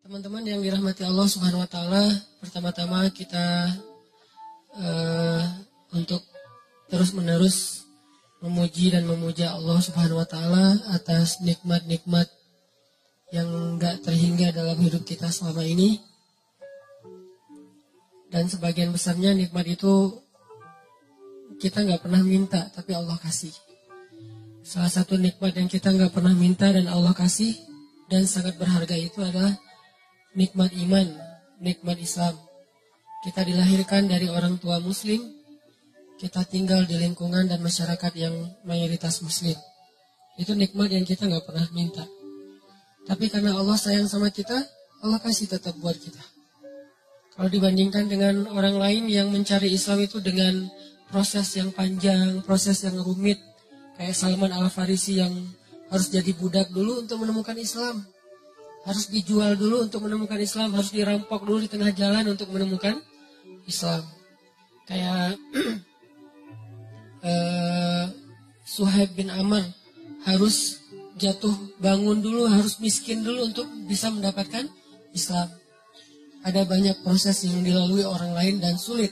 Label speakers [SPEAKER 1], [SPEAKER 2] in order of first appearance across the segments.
[SPEAKER 1] Teman-teman yang dirahmati Allah Subhanahu wa taala, pertama-tama kita untuk terus-menerus memuji dan memuja Allah Subhanahu wa taala atas nikmat-nikmat yang enggak terhingga dalam hidup kita selama ini. Dan sebagian besarnya nikmat itu kita enggak pernah minta, tapi Allah kasih. Salah satu nikmat yang kita enggak pernah minta dan Allah kasih dan sangat berharga itu adalah nikmat iman, nikmat Islam. Kita dilahirkan dari orang tua muslim, kita tinggal di lingkungan dan masyarakat yang mayoritas muslim. Itu nikmat yang kita nggak pernah minta. Tapi karena Allah sayang sama kita, Allah kasih tetap buat kita. Kalau dibandingkan dengan orang lain yang mencari Islam itu dengan proses yang panjang, proses yang rumit, kayak Salman Al-Farisi yang harus jadi budak dulu untuk menemukan Islam. Harus dijual dulu untuk menemukan Islam, harus dirampok dulu di tengah jalan untuk menemukan Islam. Kayak Suhaib bin Amr harus jatuh bangun dulu, harus miskin dulu untuk bisa mendapatkan Islam. Ada banyak proses yang dilalui orang lain dan sulit.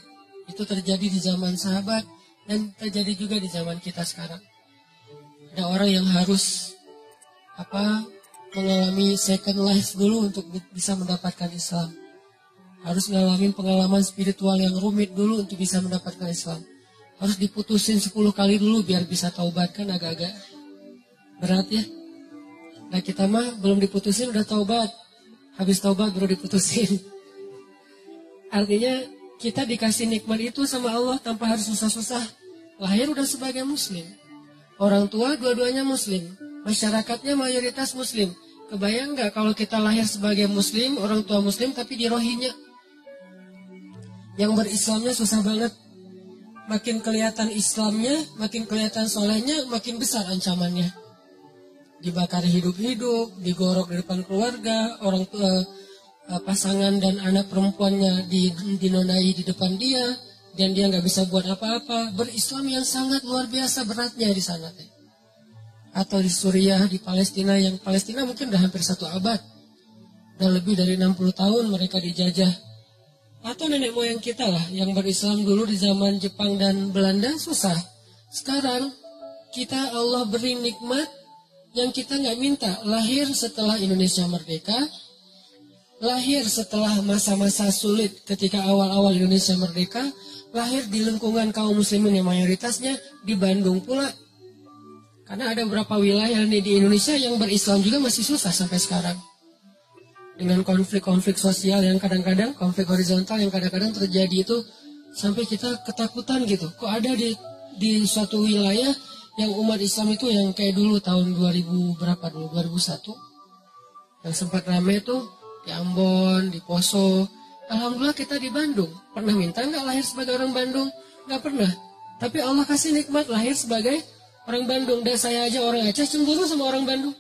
[SPEAKER 1] Itu terjadi di zaman sahabat dan terjadi juga di zaman kita sekarang. Ada orang yang harus mengalami second life dulu untuk bisa mendapatkan Islam. Harus ngalamin pengalaman spiritual yang rumit dulu untuk bisa mendapatkan Islam. Harus diputusin 10 kali dulu biar bisa taubat, kan agak-agak berat ya. Nah kita mah belum diputusin udah taubat. Habis taubat baru diputusin. Artinya kita dikasih nikmat itu sama Allah tanpa harus susah-susah. Lahir udah sebagai muslim. Orang tua dua-duanya muslim. Masyarakatnya mayoritas muslim. Kebayang nggak kalau kita lahir sebagai muslim, orang tua muslim tapi di Rohingya? Yang berislamnya susah banget. Makin kelihatan Islamnya, makin kelihatan solehnya, makin besar ancamannya. Dibakar hidup-hidup, digorok di depan keluarga, orang tua, pasangan dan anak perempuannya dinonai di depan dia, dan dia nggak bisa buat apa-apa. Berislam yang sangat luar biasa beratnya di sana. Atau di Suriah, di Palestina, yang Palestina mungkin udah hampir 1 abad. Dan lebih dari 60 tahun mereka dijajah. Atau nenek moyang kita lah, yang berislam dulu di zaman Jepang dan Belanda, susah. Sekarang, kita Allah beri nikmat yang kita nggak minta. Lahir setelah Indonesia merdeka, lahir setelah masa-masa sulit ketika awal-awal Indonesia merdeka, lahir di lingkungan kaum muslimin yang mayoritasnya di Bandung pula. Karena ada beberapa wilayah di Indonesia yang berislam juga masih susah sampai sekarang. Dengan konflik-konflik sosial yang kadang-kadang, konflik horizontal yang kadang-kadang terjadi itu, sampai kita ketakutan gitu. Kok ada di suatu wilayah yang umat Islam itu yang kayak dulu tahun 2001, yang sempat ramai tuh di Ambon, di Poso. Alhamdulillah kita di Bandung. Pernah minta nggak lahir sebagai orang Bandung? Nggak pernah. Tapi Allah kasih nikmat lahir sebagai orang Bandung. Dan saya aja orang Aceh cemburu sama orang Bandung.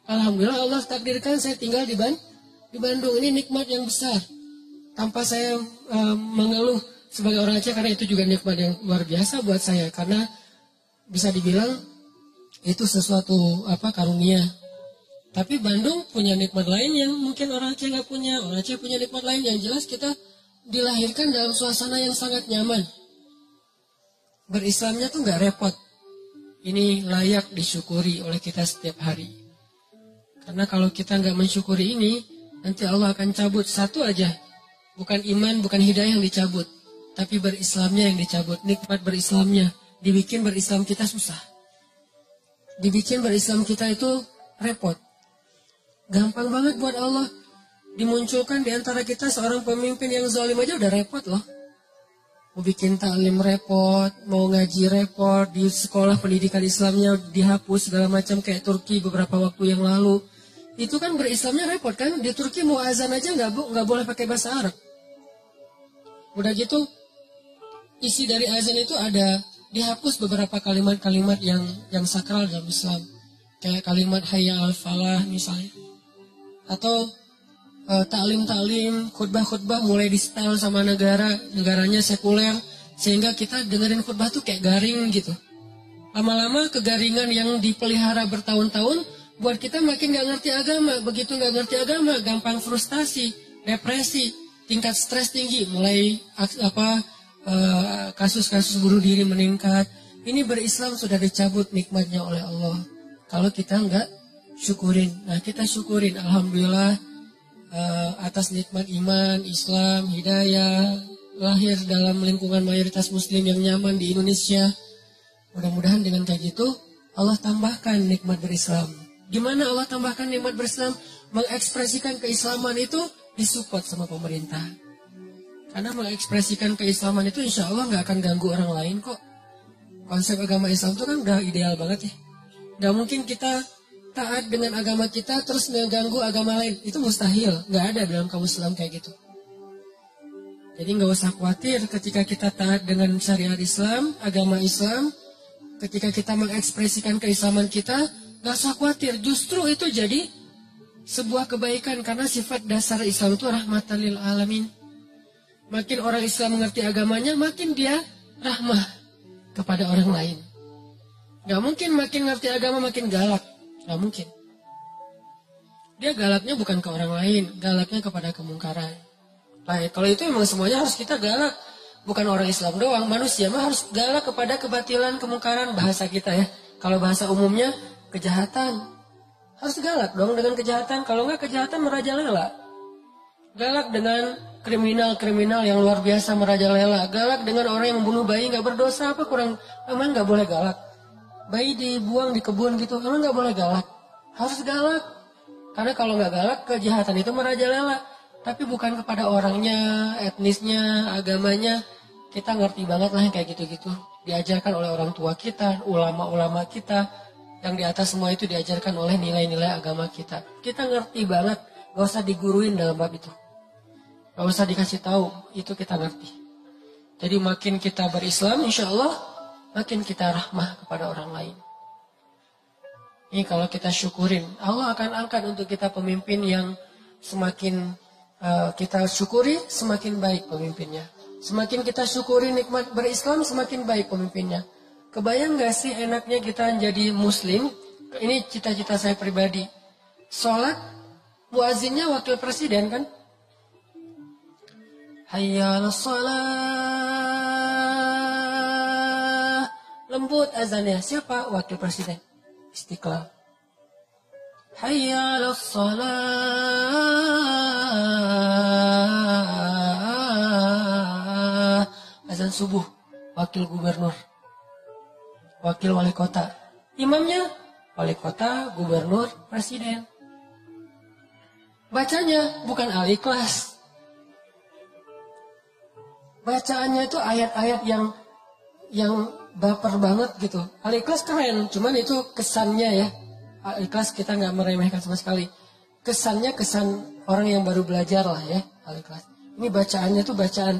[SPEAKER 1] Alhamdulillah Allah takdirkan saya tinggal di Bandung. Ini nikmat yang besar. Tanpa saya mengeluh sebagai orang Aceh, karena itu juga nikmat yang luar biasa buat saya. Karena bisa dibilang itu sesuatu karunia. Tapi Bandung punya nikmat lain yang mungkin orang Aceh nggak punya. Orang Aceh punya nikmat lain yang jelas kita dilahirkan dalam suasana yang sangat nyaman. Berislamnya tuh nggak repot. Ini layak disyukuri oleh kita setiap hari. Karena kalau kita nggak mensyukuri ini, nanti Allah akan cabut satu aja. Bukan iman, bukan hidayah yang dicabut. Tapi berislamnya yang dicabut. Nikmat berislamnya. Dibikin berislam kita susah. Dibikin berislam kita itu repot. Gampang banget buat Allah. Dimunculkan di antara kita seorang pemimpin yang zalim aja udah repot loh. Mau bikin taklim repot, mau ngaji repot, di sekolah pendidikan Islamnya dihapus segala macam kayak Turki beberapa waktu yang lalu. Itu kan berislamnya repot kan? Di Turki mau azan aja nggak boleh pakai bahasa Arab. Udah gitu, isi dari azan itu ada dihapus beberapa kalimat-kalimat yang sakral dalam Islam. Kayak kalimat hayya al-falah misalnya. Atau taklim-taklim, khutbah-khutbah mulai di-style sama negaranya sekuler, sehingga kita dengerin khutbah tuh kayak garing gitu. Lama-lama kegaringan yang dipelihara bertahun-tahun buat kita makin nggak ngerti agama. Begitu nggak ngerti agama, gampang frustasi, depresi, tingkat stres tinggi, mulai kasus-kasus bunuh diri meningkat. Ini berislam sudah dicabut nikmatnya oleh Allah. Kalau kita nggak syukurin, nah kita syukurin, alhamdulillah atas nikmat iman, Islam, hidayah, lahir dalam lingkungan mayoritas Muslim yang nyaman di Indonesia. Mudah-mudahan dengan kayak gitu Allah tambahkan nikmat berislam. Gimana Allah tambahkan nikmat berislam? Mengekspresikan keislaman itu disupport sama pemerintah. Karena mengekspresikan keislaman itu insya Allah nggak akan ganggu orang lain kok. Konsep agama Islam itu kan udah ideal banget ya. Nggak mungkin kita taat dengan agama kita terus ngeganggu agama lain. Itu mustahil. Nggak ada dalam kamus Islam kayak gitu. Jadi nggak usah khawatir ketika kita taat dengan syariat Islam, agama Islam. Ketika kita mengekspresikan keislaman kita, nggak usah khawatir. Justru itu jadi sebuah kebaikan. Karena sifat dasar Islam itu rahmatan lil alamin. Makin orang Islam mengerti agamanya, makin dia rahmah kepada orang lain. Nggak mungkin makin ngerti agama makin galak. Nggak mungkin. Dia galaknya bukan ke orang lain, galaknya kepada kemungkaran. Baik, kalau itu memang semuanya harus kita galak. Bukan orang Islam doang, manusia mah harus galak kepada kebatilan, kemungkaran, bahasa kita ya. Kalau bahasa umumnya, kejahatan. Harus galak dong dengan kejahatan. Kalau nggak kejahatan merajalela. Galak dengan kriminal-kriminal yang luar biasa merajalela. Galak dengan orang yang membunuh bayi nggak berdosa, apa kurang, emang nggak boleh galak. Bayi dibuang di kebun gitu, emang nggak boleh galak. Harus galak. Karena kalau nggak galak, kejahatan itu merajalela. Tapi bukan kepada orangnya, etnisnya, agamanya. Kita ngerti banget lah yang kayak gitu-gitu. Diajarkan oleh orang tua kita, ulama-ulama kita. Yang di atas semua itu diajarkan oleh nilai-nilai agama kita. Kita ngerti banget, gak usah diguruin dalam bab itu. Gak usah dikasih tahu, itu kita ngerti. Jadi makin kita berislam, insya Allah, makin kita rahmah kepada orang lain. Ini kalau kita syukurin, Allah akan angkat untuk kita pemimpin yang semakin kita syukuri, semakin baik pemimpinnya. Semakin kita syukuri nikmat berislam, semakin baik pemimpinnya. Kebayang gak sih enaknya kita jadi muslim? Ini cita-cita saya pribadi. Sholat, muazzinnya wakil presiden kan? Hayya 'alas shalah. Lembut azannya. Siapa? Wakil presiden. Istiqlal. Hayya 'alas shalah. Azan subuh. Wakil gubernur. Wakil wali kota. Imamnya wali kota, gubernur, presiden. Bacanya bukan Al-Ikhlas. Bacaannya itu ayat-ayat yang baper banget gitu. Al-Ikhlas keren, cuman itu kesannya ya. Al-Ikhlas kita nggak meremehkan sama sekali. Kesannya kesan orang yang baru belajar lah ya, Al-Ikhlas. Ini bacaannya tuh bacaan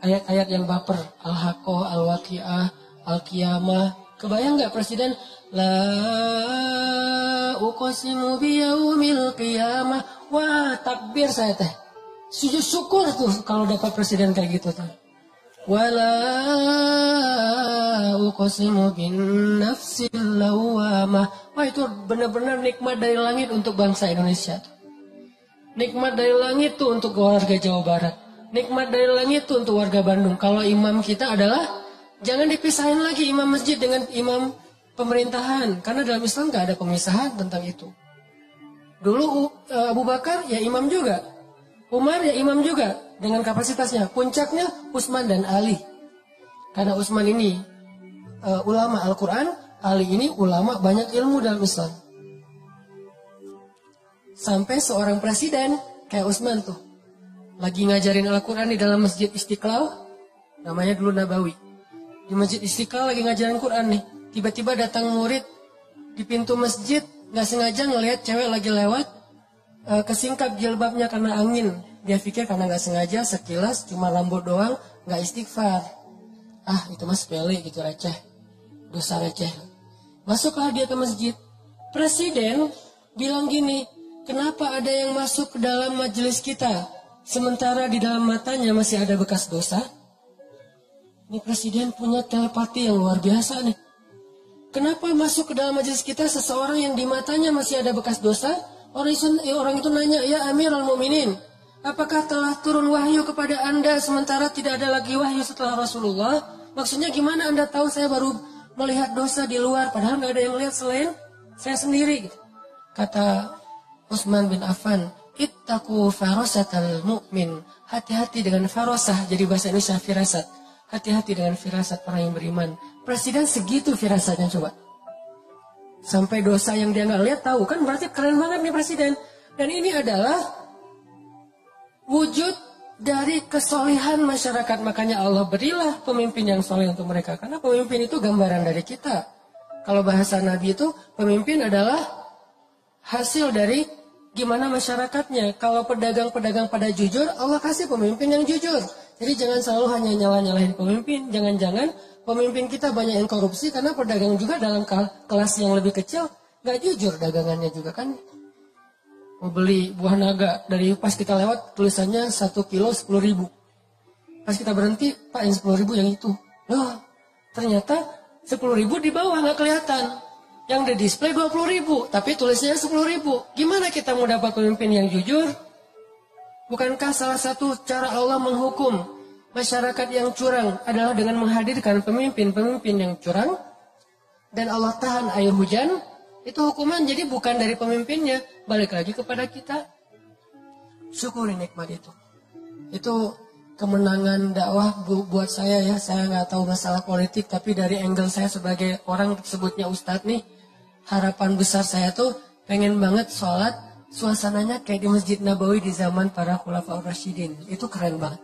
[SPEAKER 1] ayat-ayat yang baper. Al-Haqqah, Al-Waqi'ah, Al-Qiyamah. Kebayang nggak presiden? La uqsimu biyaumil qiyamah. Wah, takbir saya teh. Sujud syukur tuh kalau dapat presiden kayak gitu tuh. Wala uqsimu bin nafsil lawamah. Wah, itu benar-benar nikmat dari langit untuk bangsa Indonesia tuh. Nikmat dari langit tuh untuk warga Jawa Barat. Nikmat dari langit tuh untuk warga Bandung. Kalau imam kita adalah, jangan dipisahin lagi imam masjid dengan imam pemerintahan. Karena dalam Islam gak ada pemisahan tentang itu. Dulu Abu Bakar ya imam juga. Umar ya imam juga. Dengan kapasitasnya. Puncaknya Utsman dan Ali. Karena Utsman ini ulama Al-Quran. Ali ini ulama banyak ilmu dalam Islam. Sampai seorang presiden kayak Utsman tuh. Lagi ngajarin Al-Quran di dalam Masjid Istiqlal. Namanya dulu Nabawi. Di Masjid Istiqlal lagi ngajarin Quran nih. Tiba-tiba datang murid di pintu masjid. Gak sengaja ngelihat cewek lagi lewat. Kesingkap jilbabnya karena angin. Dia pikir karena gak sengaja sekilas cuma rambut doang. Gak istighfar. Ah itu mah sepele gitu, receh. Dosa receh. Masuklah dia ke masjid. Presiden bilang gini. Kenapa ada yang masuk ke dalam majelis kita? Sementara di dalam matanya masih ada bekas dosa. Ini presiden punya telepati yang luar biasa nih. Kenapa masuk ke dalam majelis kita seseorang yang di matanya masih ada bekas dosa? Orang itu nanya, ya Amirul Mukminin, apakah telah turun wahyu kepada Anda sementara tidak ada lagi wahyu setelah Rasulullah? Maksudnya gimana Anda tahu saya baru melihat dosa di luar, padahal nggak ada yang lihat selain saya sendiri. Gitu. Kata Utsman bin Affan, ittaqu farasatal mu'min. Hati-hati dengan farasah, jadi bahasa Indonesia firasat. Hati-hati dengan firasat orang yang beriman. Presiden segitu firasatnya coba. Sampai dosa yang dia nggak lihat tahu, kan berarti keren banget nih presiden. Dan ini adalah wujud dari kesolehan masyarakat. Makanya Allah berilah pemimpin yang soleh untuk mereka. Karena pemimpin itu gambaran dari kita. Kalau bahasa Nabi itu, pemimpin adalah hasil dari gimana masyarakatnya. Kalau pedagang-pedagang pada jujur, Allah kasih pemimpin yang jujur. Jadi jangan selalu hanya nyalahin pemimpin. Jangan-jangan pemimpin kita banyak yang korupsi karena pedagang juga dalam kelas yang lebih kecil nggak jujur dagangannya juga kan. Mau beli buah naga dari pas kita lewat tulisannya 1 kilo 10.000. Pas kita berhenti, Pak yang 10.000 yang itu. Loh, ternyata 10.000 di bawah nggak kelihatan. Yang di display 20.000, tapi tulisnya 10.000. Gimana kita mau dapat pemimpin yang jujur? Bukankah salah satu cara Allah menghukum masyarakat yang curang adalah dengan menghadirkan pemimpin-pemimpin yang curang? Dan Allah tahan air hujan, itu hukuman jadi bukan dari pemimpinnya, balik lagi kepada kita. Syukuri nikmat itu. Itu kemenangan dakwah buat saya ya. Saya nggak tahu masalah politik, tapi dari angle saya sebagai orang sebutnya ustadz nih, harapan besar saya tuh pengen banget sholat suasananya kayak di Masjid Nabawi di zaman para Khulafaur Rasyidin. Itu keren banget.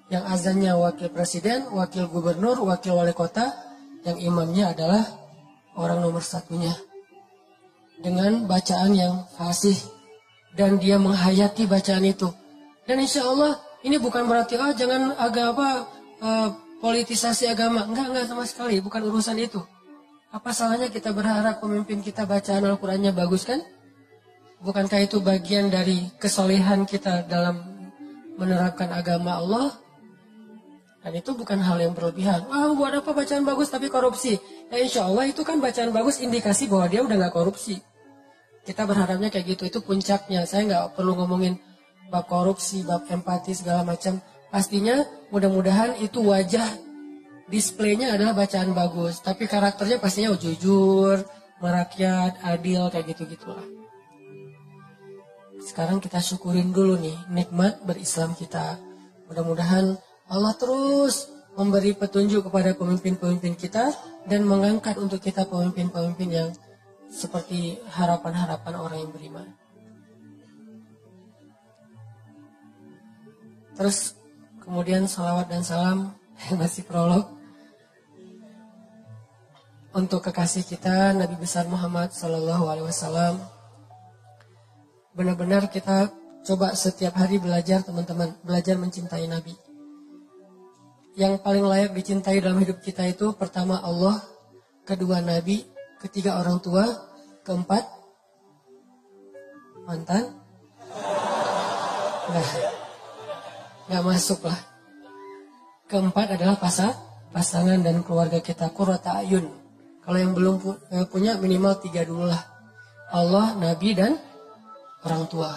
[SPEAKER 1] Yang azannya wakil presiden, wakil gubernur, wakil wali kota, yang imamnya adalah orang nomor satunya. Dengan bacaan yang fasih. Dan dia menghayati bacaan itu. Dan insya Allah ini bukan berarti jangan politisasi agama. Enggak sama sekali. Bukan urusan itu. Apa salahnya kita berharap pemimpin kita bacaan Al-Qurannya bagus kan? Bukankah itu bagian dari kesolehan kita dalam menerapkan agama Allah? Dan itu bukan hal yang berlebihan. Buat apa bacaan bagus tapi korupsi? Ya insya Allah itu kan bacaan bagus indikasi bahwa dia udah gak korupsi. Kita berharapnya kayak gitu. Itu puncaknya. Saya gak perlu ngomongin bab korupsi, bab empati segala macam. Pastinya mudah-mudahan itu wajah displaynya adalah bacaan bagus. Tapi karakternya pastinya jujur, merakyat, adil, kayak gitu-gitulah. Sekarang kita syukurin dulu nih nikmat berislam kita. Mudah-mudahan Allah terus memberi petunjuk kepada pemimpin-pemimpin kita dan mengangkat untuk kita pemimpin-pemimpin yang seperti harapan-harapan orang yang beriman. Terus kemudian salawat dan salam masih prolog untuk kekasih kita Nabi besar Muhammad SAW. Benar-benar kita coba setiap hari belajar teman-teman, belajar mencintai Nabi. Yang paling layak dicintai dalam hidup kita itu pertama Allah, kedua Nabi, ketiga orang tua, keempat mantan. Nggak masuk lah. Keempat adalah pasangan dan keluarga kita, qurrata ayun. Kalau yang belum punya minimal 3 dulu lah. Allah, Nabi dan orang tua.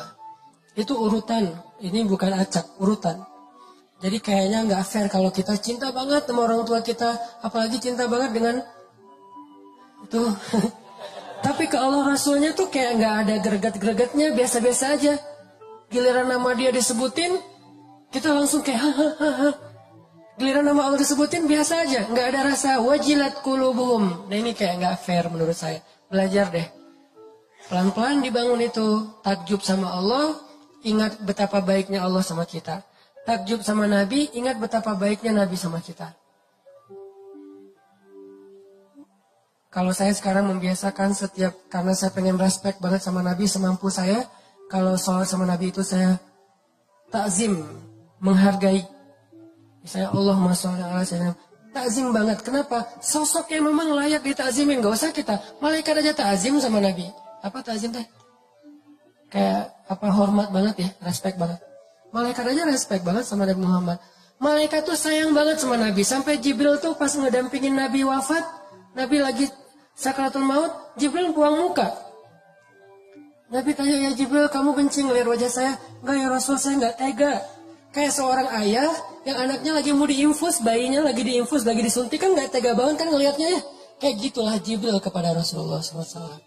[SPEAKER 1] Itu urutan. Ini bukan acak, urutan. Jadi kayaknya nggak fair kalau kita cinta banget sama orang tua kita, apalagi cinta banget dengan itu. Tapi ke Allah Rasulnya tuh kayak nggak ada greget-gregetnya, biasa-biasa aja. Giliran nama dia disebutin, kita langsung kayak hahaha. Giliran nama Allah disebutin biasa aja, nggak ada rasa wajilat qulubuhum. Nah ini kayak nggak fair menurut saya. Belajar deh. Pelan-pelan dibangun itu, takjub sama Allah, ingat betapa baiknya Allah sama kita. Takjub sama Nabi, ingat betapa baiknya Nabi sama kita. Kalau saya sekarang membiasakan karena saya pengen respect banget sama Nabi semampu saya, kalau sholat sama Nabi itu saya takzim, menghargai. Misalnya Allahumma sholli ala sayyidina, takzim banget. Kenapa? Sosoknya memang layak ditakzimin, gak usah kita. Malaikat aja takzim sama Nabi. Apa takzim teh? Kayak hormat banget ya, respect banget. Malaikat aja respect banget sama Nabi Muhammad. Malaikat tuh sayang banget sama Nabi. Sampai Jibril tuh pas ngedampingin Nabi wafat, Nabi lagi sakaratul maut, Jibril buang muka. Nabi tanya, ya Jibril, kamu benci ngeliat wajah saya? Enggak ya Rasul, saya enggak tega. Kayak seorang ayah yang anaknya lagi mau diinfus, bayinya lagi diinfus, lagi disuntik, kan enggak tega banget kan ngelihatnya ya. Kayak gitulah Jibril kepada Rasulullah SAW.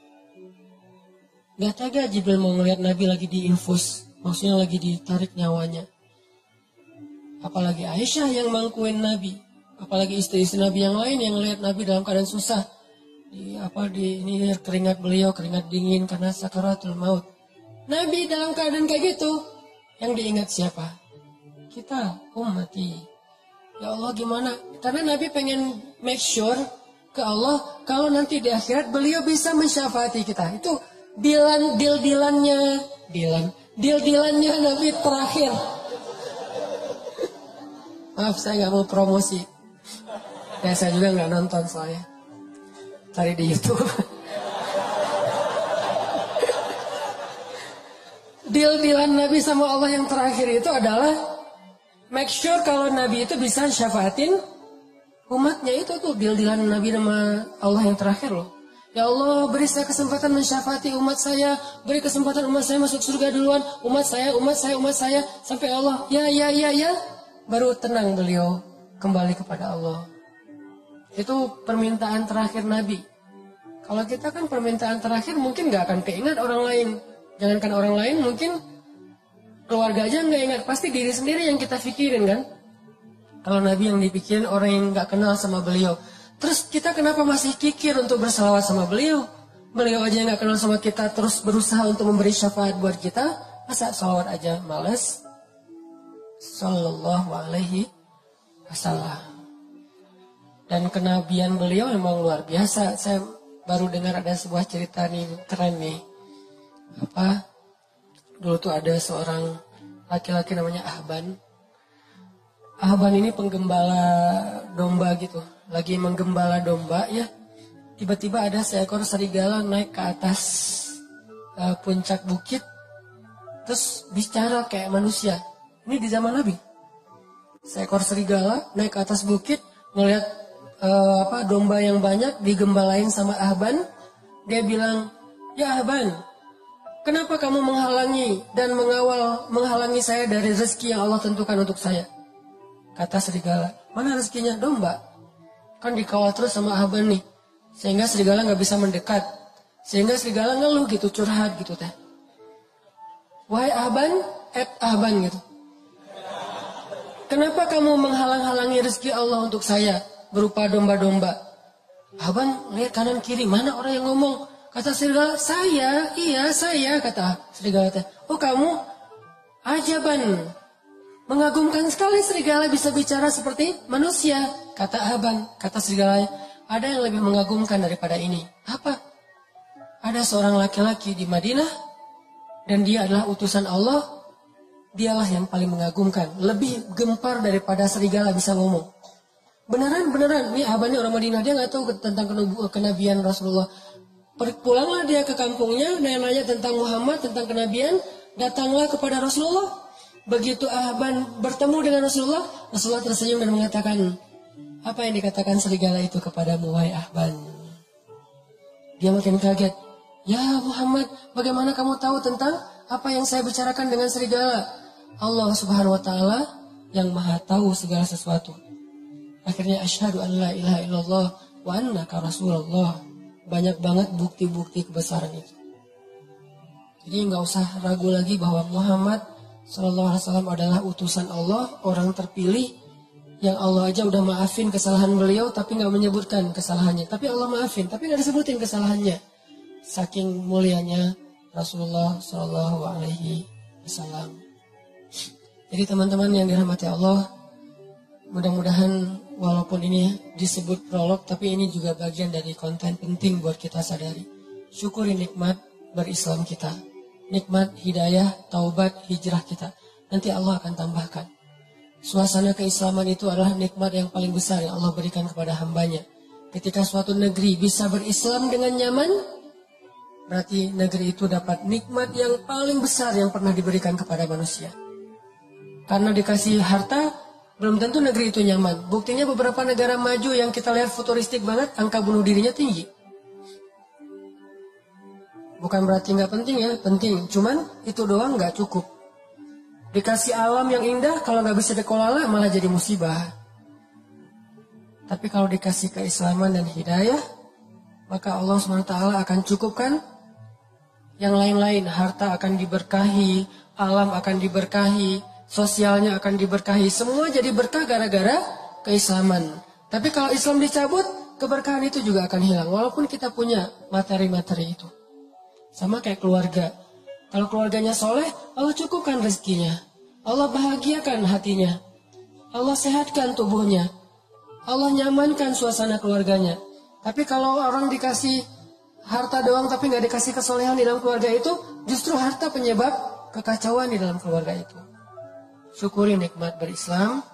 [SPEAKER 1] Enggak tega Jibril mau ngelihat Nabi lagi diinfus, maksudnya lagi ditarik nyawanya. Apalagi Aisyah yang mangkuin Nabi, apalagi istri-istri Nabi yang lain yang ngelihat Nabi dalam keadaan susah. Ini keringat beliau, keringat dingin karena sakaratul maut. Nabi dalam keadaan kayak gitu, yang diingat siapa? Kita, ummati. Ya Allah gimana? Karena Nabi pengen make sure ke Allah, kalau nanti di akhirat beliau bisa mensyafaati kita. Itu deal-dealannya Nabi terakhir. Maaf, saya nggak mau promosi. Ya, saya juga nggak nonton soalnya. Cari di YouTube. Deal-dealan Nabi sama Allah yang terakhir itu adalah make sure kalau Nabi itu bisa syafaatin umatnya. Itu tuh deal-dealan Nabi sama Allah yang terakhir loh. Ya Allah, beri saya kesempatan mensyafaati umat saya, beri kesempatan umat saya masuk surga duluan, umat saya, sampai Allah, ya, baru tenang beliau kembali kepada Allah. Itu permintaan terakhir Nabi. Kalau kita kan permintaan terakhir mungkin gak akan keingat orang lain. Jangankan orang lain, mungkin keluarga aja gak ingat. Pasti diri sendiri yang kita pikirin kan. Kalau Nabi yang dipikirin orang yang gak kenal sama beliau. Terus kita kenapa masih kikir untuk bersalawat sama beliau? Beliau aja yang gak kenal sama kita terus berusaha untuk memberi syafaat buat kita. Masa salawat aja males? Sallallahu alaihi wasallam. Dan kenabian beliau memang luar biasa. Saya baru dengar ada sebuah cerita nih, keren nih. Dulu tuh ada seorang laki-laki namanya Ahban. Ahban ini penggembala domba gitu. Lagi menggembala domba ya. Tiba-tiba ada seekor serigala naik ke atas puncak bukit. Terus bicara kayak manusia. Ini di zaman Nabi. Seekor serigala naik ke atas bukit, ngelihat domba yang banyak digembalain sama Ahban. Dia bilang, ya Ahban, kenapa kamu menghalangi dan menghalangi saya dari rezeki yang Allah tentukan untuk saya? Kata serigala, mana rezekinya? Domba. Kan dikawal terus sama Ahban nih, sehingga serigala nggak bisa mendekat. Sehingga serigala ngeluh gitu, curhat gitu teh. Wahai Ahban, Ahban gitu. Kenapa kamu menghalang-halangi rezeki Allah untuk saya? Berupa domba-domba. Ahban lihat kanan kiri, mana orang yang ngomong? Kata serigala, saya, kata serigala teh. Oh kamu, ajaban. Mengagumkan sekali serigala bisa bicara seperti manusia. Kata Ahban, kata serigala, ada yang lebih mengagumkan daripada ini. Apa? Ada seorang laki-laki di Madinah, dan dia adalah utusan Allah. Dialah yang paling mengagumkan. Lebih gempar daripada serigala bisa ngomong. Beneran. Ini Ahban ini orang Madinah. Dia gak tahu tentang kenabian Rasulullah. Pulanglah dia ke kampungnya. Nanya tentang Muhammad, tentang kenabian. Datanglah kepada Rasulullah. Begitu Ahban bertemu dengan Rasulullah. Rasulullah tersenyum dan mengatakan, apa yang dikatakan serigala itu kepadamu, wahai Ahban? Dia makin kaget. Ya Muhammad, bagaimana kamu tahu tentang apa yang saya bicarakan dengan serigala? Allah subhanahu wa ta'ala yang maha tahu segala sesuatu. Akhirnya asyhadu an la ilaha illallah wa annaka rasulullah. Banyak banget bukti-bukti kebesaran itu. Jadi nggak usah ragu lagi bahwa Muhammad sallallahu alaihi wasallam adalah utusan Allah, orang terpilih yang Allah aja udah maafin kesalahan beliau tapi nggak menyebutkan kesalahannya. Tapi Allah maafin, tapi nggak disebutin kesalahannya. Saking mulianya Rasulullah sallallahu alaihi wasallam. Jadi teman-teman yang dirahmati Allah, mudah-mudahan walaupun ini disebut prolog, tapi ini juga bagian dari konten penting buat kita sadari. Syukuri nikmat berislam kita. Nikmat hidayah, taubat, hijrah kita. Nanti Allah akan tambahkan. Suasana keislaman itu adalah nikmat yang paling besar yang Allah berikan kepada hambanya. Ketika suatu negeri bisa berislam dengan nyaman, berarti negeri itu dapat nikmat yang paling besar yang pernah diberikan kepada manusia. Karena dikasih harta, Belum tentu negeri itu nyaman. Buktinya beberapa negara maju yang kita lihat futuristik banget, angka bunuh dirinya tinggi. Bukan berarti nggak penting ya, penting. Cuman itu doang nggak cukup. Dikasih alam yang indah, kalau nggak bisa dikelola malah jadi musibah. Tapi kalau dikasih keislaman dan hidayah, maka Allah SWT akan cukupkan yang lain-lain. Harta akan diberkahi, alam akan diberkahi, sosialnya akan diberkahi. Semua jadi berkah gara-gara keislaman. Tapi kalau Islam dicabut, keberkahan itu juga akan hilang. Walaupun kita punya materi-materi itu. Sama kayak keluarga. Kalau keluarganya soleh, Allah cukupkan rezekinya. Allah bahagiakan hatinya. Allah sehatkan tubuhnya. Allah nyamankan suasana keluarganya. Tapi kalau orang dikasih harta doang tapi nggak dikasih kesolehan di dalam keluarga itu, justru harta penyebab kekacauan di dalam keluarga itu. Syukuri nikmat berislam.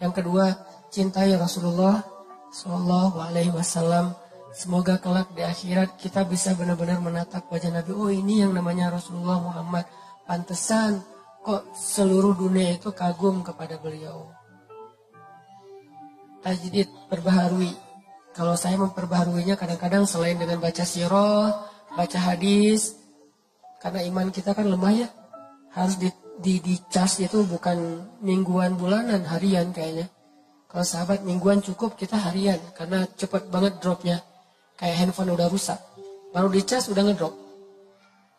[SPEAKER 1] Yang kedua, cintai Rasulullah Sallallahu Alaihi Wasallam. Semoga kelak di akhirat kita bisa benar-benar menatap wajah Nabi. Oh, ini yang namanya Rasulullah Muhammad. Pantesan kok seluruh dunia itu kagum kepada beliau. Tajdid, perbaharui. Kalau saya memperbaharuinya kadang-kadang selain dengan baca sirah, baca hadis. Karena iman kita kan lemah ya. Harus di-charge itu bukan mingguan, bulanan, harian kayaknya. Kalau sahabat mingguan cukup, kita harian. Karena cepat banget dropnya. Kayak handphone udah rusak. Baru di-charge udah ngedrop.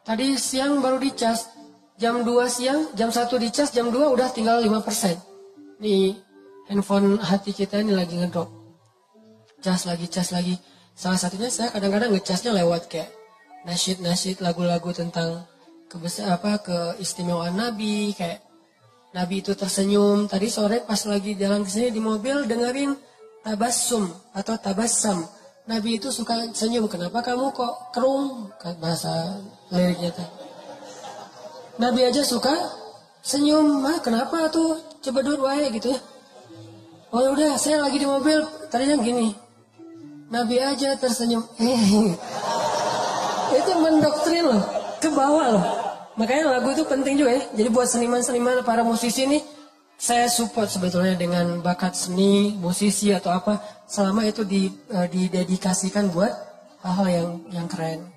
[SPEAKER 1] Tadi siang baru di-charge. Jam 2 siang, jam 1 di-charge, jam 2 udah tinggal 5%. Nih. Handphone hati kita ini lagi ngedrop. Cas lagi. Salah satunya saya kadang-kadang ngecasnya lewat kayak nasyid lagu-lagu tentang keistimewaan Nabi. Kayak Nabi itu tersenyum. Tadi sore pas lagi jalan ke sini di mobil dengerin tabassum atau tabassam. Nabi itu suka senyum. Kenapa kamu kok kerung? Bahasa liriknya tuh. Nabi aja suka senyum. Kenapa tuh? Coba dulu wae gitu ya. Oh udah, saya lagi di mobil, tadinya gini. Nabi aja tersenyum. Itu mendoktrin loh, ke bawah loh. Makanya lagu itu penting juga ya. Jadi buat seniman-seniman, para musisi ini, saya support sebetulnya dengan bakat seni, musisi atau apa. Selama itu didedikasikan buat hal-hal yang keren.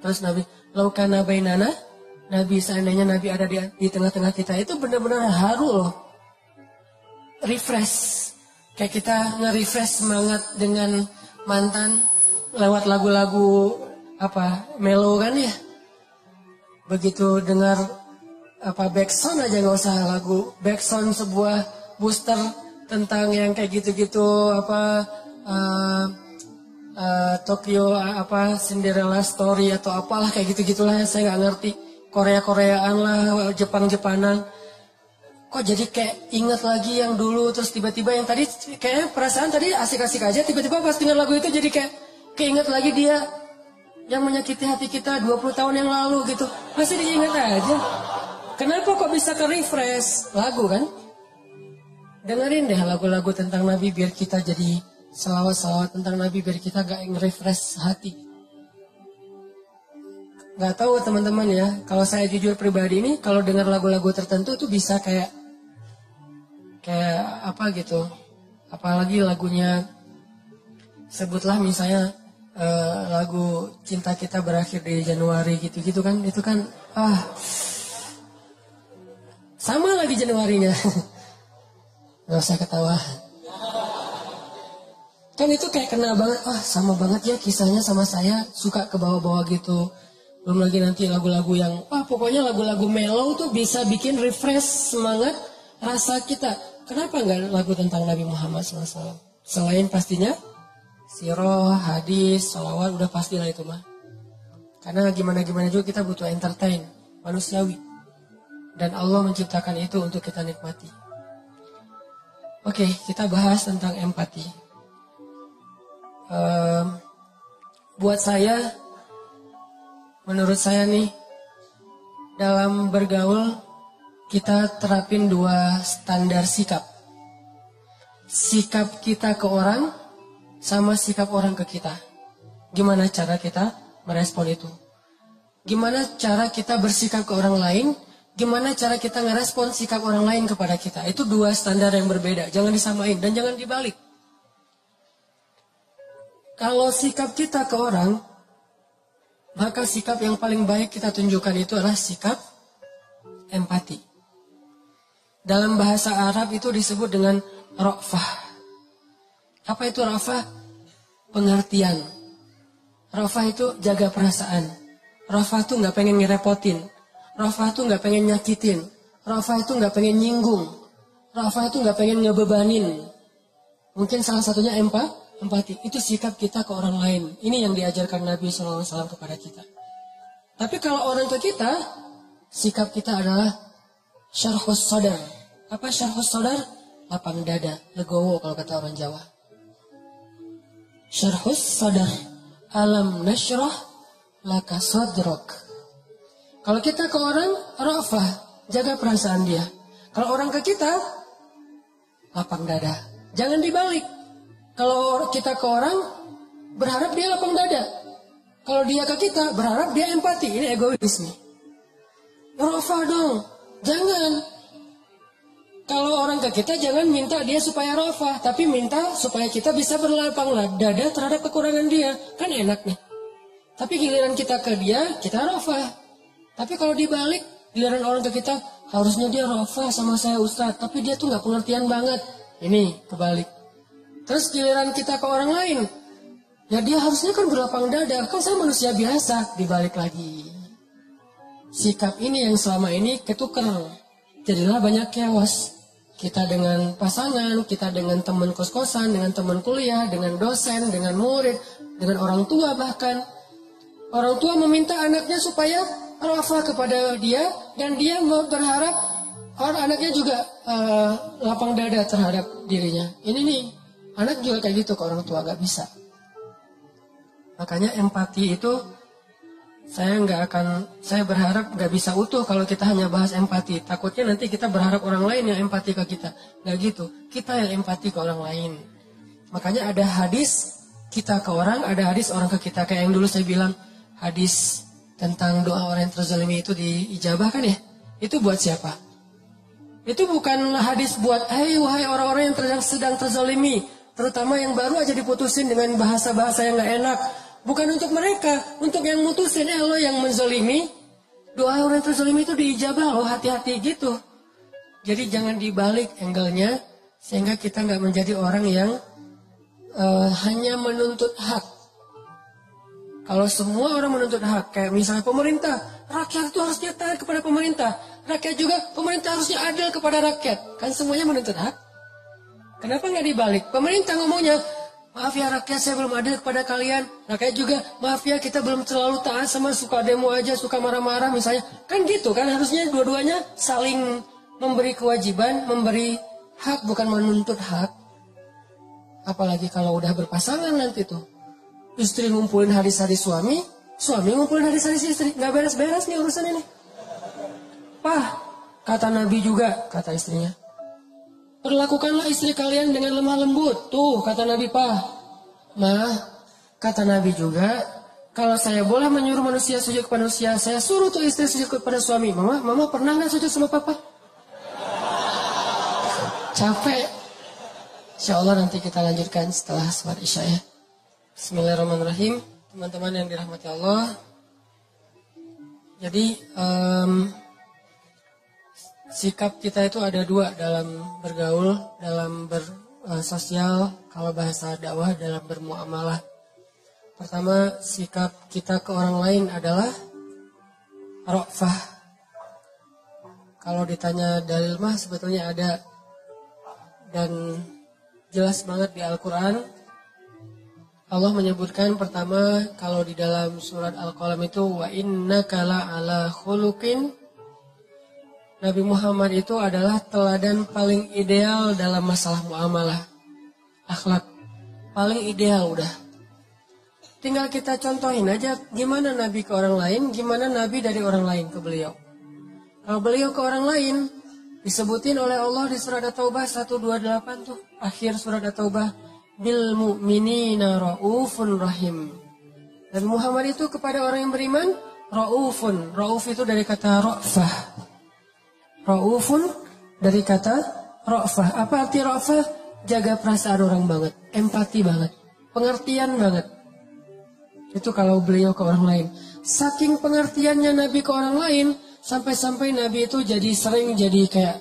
[SPEAKER 1] Terus Nabi, laukana bainana, Nabi seandainya Nabi ada di tengah-tengah kita, itu benar-benar haru loh. Refresh. Kayak kita nge-refresh semangat dengan mantan lewat lagu-lagu melo kan ya. Begitu dengar backsound aja nggak usah lagu. Backsound sebuah booster tentang yang kayak gitu-gitu Tokyo Cinderella Story atau apalah kayak gitu-gitulah, saya nggak ngerti. Korea-Koreaan lah, Jepang-Jepanan. Kok jadi kayak inget lagi yang dulu, terus tiba-tiba yang tadi kayaknya perasaan tadi asik-asik aja, tiba-tiba pas dengar lagu itu jadi kayak keinget lagi dia yang menyakiti hati kita 20 tahun yang lalu gitu. Masih diingat aja. Kenapa kok bisa ke refresh lagu kan? Dengerin deh lagu-lagu tentang Nabi biar kita jadi selawat-selawat tentang Nabi biar kita gak nge-refresh hati. Gak tahu teman-teman ya, kalau saya jujur pribadi ini, kalau dengar lagu-lagu tertentu itu bisa kayak apa gitu. Apalagi lagunya, sebutlah misalnya lagu Cinta Kita Berakhir di Januari gitu-gitu kan. Itu kan, sama lagi Januarinya. Gak usah ketawa. Kan itu kayak kena banget, sama banget ya kisahnya sama saya, suka ke bawah-bawah gitu. Belum lagi nanti lagu-lagu yang, pokoknya lagu-lagu mellow tuh bisa bikin refresh semangat rasa kita. Kenapa enggak lagu tentang Nabi Muhammad SAW? Selain pastinya, sirah, hadis, sholawat, udah pastilah itu mah. Karena gimana-gimana juga kita butuh entertain, manusiawi. Dan Allah menciptakan itu untuk kita nikmati. Oke, kita bahas tentang empati. Buat saya, menurut saya nih, dalam bergaul kita terapin 2 standar sikap. Sikap kita ke orang sama sikap orang ke kita. Gimana cara kita merespon itu? Gimana cara kita bersikap ke orang lain gimana cara kita ngerespon sikap orang lain kepada kita. Itu dua standar yang berbeda. Jangan disamain dan jangan dibalik. Kalau sikap kita ke orang, maka sikap yang paling baik kita tunjukkan itu adalah sikap empati. Dalam bahasa Arab itu disebut dengan ra'fah. Apa itu ra'fah? Pengertian. Ra'fah itu jaga perasaan. Ra'fah itu nggak pengen ngerepotin. Ra'fah itu nggak pengen nyakitin. Ra'fah itu nggak pengen nyinggung. Ra'fah itu nggak pengen ngebebanin. Mungkin salah satunya empati. Itu sikap kita ke orang lain. Ini yang diajarkan Nabi SAW kepada kita. Tapi kalau orang ke kita, sikap kita adalah syarhus sadar. Apa syarhus sadar? Lapang dada, legowo kalau kata orang Jawa. Syarhus sadar. Alam nasyrah laka sadrak. Kalau kita ke orang, ra'fah, jaga perasaan dia. Kalau orang ke kita, lapang dada. Jangan dibalik. Kalau kita ke orang, berharap dia lapang dada. Kalau dia ke kita, berharap dia empati. Ini egois nih. Ra'fah dong. Jangan. Kalau orang ke kita, jangan minta dia supaya ra'fah. Tapi minta supaya kita bisa berlapang dada terhadap kekurangan dia. Kan enak nih. Tapi giliran kita ke dia, kita ra'fah. Tapi kalau dibalik, giliran orang ke kita, harusnya dia ra'fah sama saya Ustadz. Tapi dia tuh gak pengertian banget. Ini kebalik. Terus giliran kita ke orang lain, ya dia harusnya kan berlapang dada. Kan saya manusia biasa. Dibalik lagi. Sikap ini yang selama ini ketukar. Jadilah banyak chaos. Kita dengan pasangan, kita dengan teman kos-kosan, dengan teman kuliah, dengan dosen, dengan murid, dengan orang tua bahkan. Orang tua meminta anaknya supaya ra'fah kepada dia, dan dia berharap orang anaknya juga lapang dada terhadap dirinya. Ini nih, anak juga kayak gitu ke orang tua, gak bisa. Makanya empati itu saya berharap gak bisa utuh kalau kita hanya bahas empati. Takutnya nanti kita berharap orang lain yang empati ke kita. Gak gitu, kita yang empati ke orang lain. Makanya ada hadis kita ke orang, ada hadis orang ke kita. Kayak yang dulu saya bilang, hadis tentang doa orang yang terzalimi itu diijabah kan ya? Itu buat siapa? Itu bukan hadis buat, wahai orang-orang yang sedang terzalimi. Terutama yang baru aja diputusin dengan bahasa-bahasa yang gak enak. Bukan untuk mereka, untuk yang mutusin. Lo yang menzalimi, doa orang yang terzalimi itu diijabah loh, hati-hati gitu. Jadi jangan dibalik angle-nya, sehingga kita gak menjadi orang yang hanya menuntut hak. Kalau semua orang menuntut hak, kayak misalnya pemerintah, rakyat itu harusnya taat kepada pemerintah. Rakyat juga, pemerintah harusnya adil kepada rakyat. Kan semuanya menuntut hak. Kenapa nggak dibalik? Pemerintah ngomongnya, maaf ya rakyat saya belum adil kepada kalian. Rakyat juga, maaf ya kita belum terlalu taat sama suka demo aja, suka marah-marah misalnya. Kan gitu kan, harusnya dua-duanya saling memberi kewajiban, memberi hak bukan menuntut hak. Apalagi kalau udah berpasangan nanti tuh. Istri ngumpulin hadis-hadis suami ngumpulin hadis-hadis istri. Nggak beres-beres nih urusan ini. Pah, kata Nabi juga, kata istrinya. Perlakukanlah istri kalian dengan lemah lembut. Tuh, kata Nabi, Pah. Mah, kata Nabi juga, kalau saya boleh menyuruh manusia sujud kepada manusia, saya suruh tuh istri sujud kepada suami. Mama pernah nggak sujud sama papa? Capek. Insya Allah nanti kita lanjutkan setelah sholat isya ya. Bismillahirrahmanirrahim. Teman-teman yang dirahmati Allah. Jadi sikap kita itu ada dua dalam bergaul, dalam bersosial, kalau bahasa dakwah dalam bermuamalah. Pertama, sikap kita ke orang lain adalah ra'fah. Kalau ditanya dalil mah sebetulnya ada, dan jelas banget di Al-Quran. Allah menyebutkan pertama kalau di dalam surat Al-Qalam itu wa innaka la'ala khuluqin. Nabi Muhammad itu adalah teladan paling ideal dalam masalah muamalah. Akhlak paling ideal udah. Tinggal kita contohin aja gimana Nabi ke orang lain, gimana Nabi dari orang lain ke beliau. Kalau beliau ke orang lain disebutin oleh Allah di surat At-Taubah 128 tuh, akhir surat At-Taubah. Bil mu'minina ra'ufun rahim. Dan Muhammad itu kepada orang yang beriman ra'ufun. Ra'uf itu dari kata ra'fah. Raufun dari kata ra'fah. Apa arti ra'fah? Jaga perasaan orang banget, empati banget, pengertian banget. Itu kalau beliau ke orang lain. Saking pengertiannya Nabi ke orang lain, sampai-sampai Nabi itu sering kayak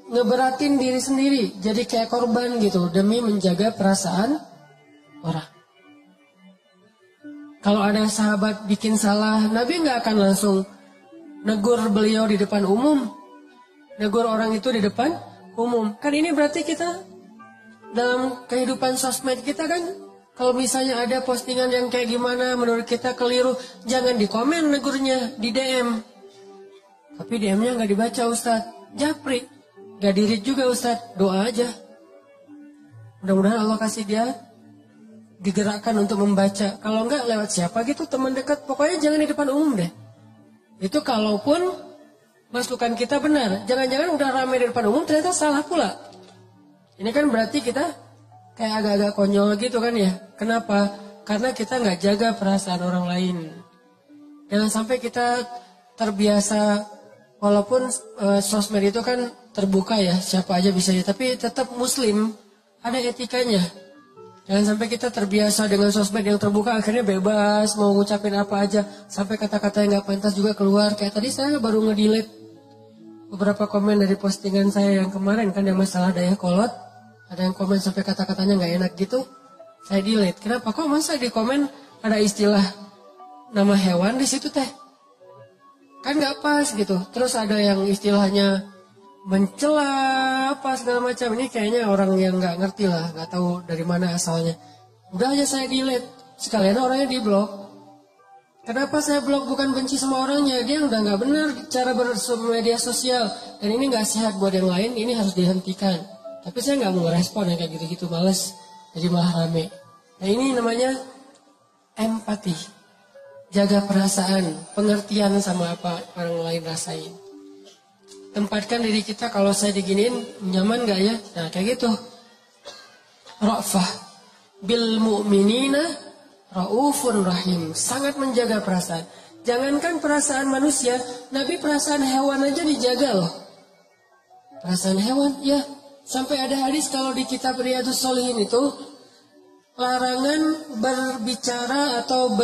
[SPEAKER 1] ngeberatin diri sendiri, jadi kayak korban gitu demi menjaga perasaan orang. Kalau ada sahabat bikin salah, Nabi nggak akan langsung negur beliau di depan umum, negur orang itu di depan umum. Kan ini berarti kita dalam kehidupan sosmed kita kan, kalau misalnya ada postingan yang kayak gimana menurut kita keliru, jangan di komen negurnya, di DM. Tapi DM-nya nggak dibaca Ustadz, japri, nggak di-read juga Ustadz, doa aja. Mudah-mudahan Allah kasih dia digerakkan untuk membaca. Kalau enggak lewat siapa gitu, teman dekat, pokoknya jangan di depan umum deh. Itu kalaupun masukan kita benar, jangan-jangan udah ramai di depan umum ternyata salah pula. Ini kan berarti kita kayak agak-agak konyol gitu kan ya. Kenapa? Karena kita nggak jaga perasaan orang lain. Jangan sampai kita terbiasa, walaupun sosmed itu kan terbuka ya, siapa aja bisa ya, tapi tetap muslim, ada etikanya. Jangan sampai kita terbiasa dengan sosmed yang terbuka, akhirnya bebas, mau ngucapin apa aja, sampai kata-kata yang gak pantas juga keluar. Kayak tadi saya baru nge-delete beberapa komen dari postingan saya yang kemarin, kan yang masalah Dayakolot. Ada yang komen sampai kata-katanya gak enak gitu, saya delete. Kenapa? Kok masa di komen ada istilah nama hewan di situ teh? Kan gak pas gitu. Terus ada yang istilahnya mencela apa segala macam. Ini kayaknya orang yang nggak ngerti lah, nggak tahu dari mana asalnya. Udah aja saya delete, sekalian orangnya di blok. Kenapa saya blok? Bukan benci sama orangnya, dia udah nggak benar cara bermedia sosial, dan ini nggak sehat buat yang lain, ini harus dihentikan. Tapi saya nggak mau respon yang kayak gitu-gitu, males, jadi malah rame. Nah ini namanya empati, jaga perasaan, pengertian sama apa orang lain rasain. Tempatkan diri kita, kalau saya diginiin nyaman gak ya? Nah kayak gitu. Ra'fah bil mu'minina raufun rahim. Sangat menjaga perasaan. Jangankan perasaan manusia, Nabi perasaan hewan aja dijaga loh. Perasaan hewan, ya. Sampai ada hadis kalau di kitab Riyadhus Shalihin itu, larangan berbicara atau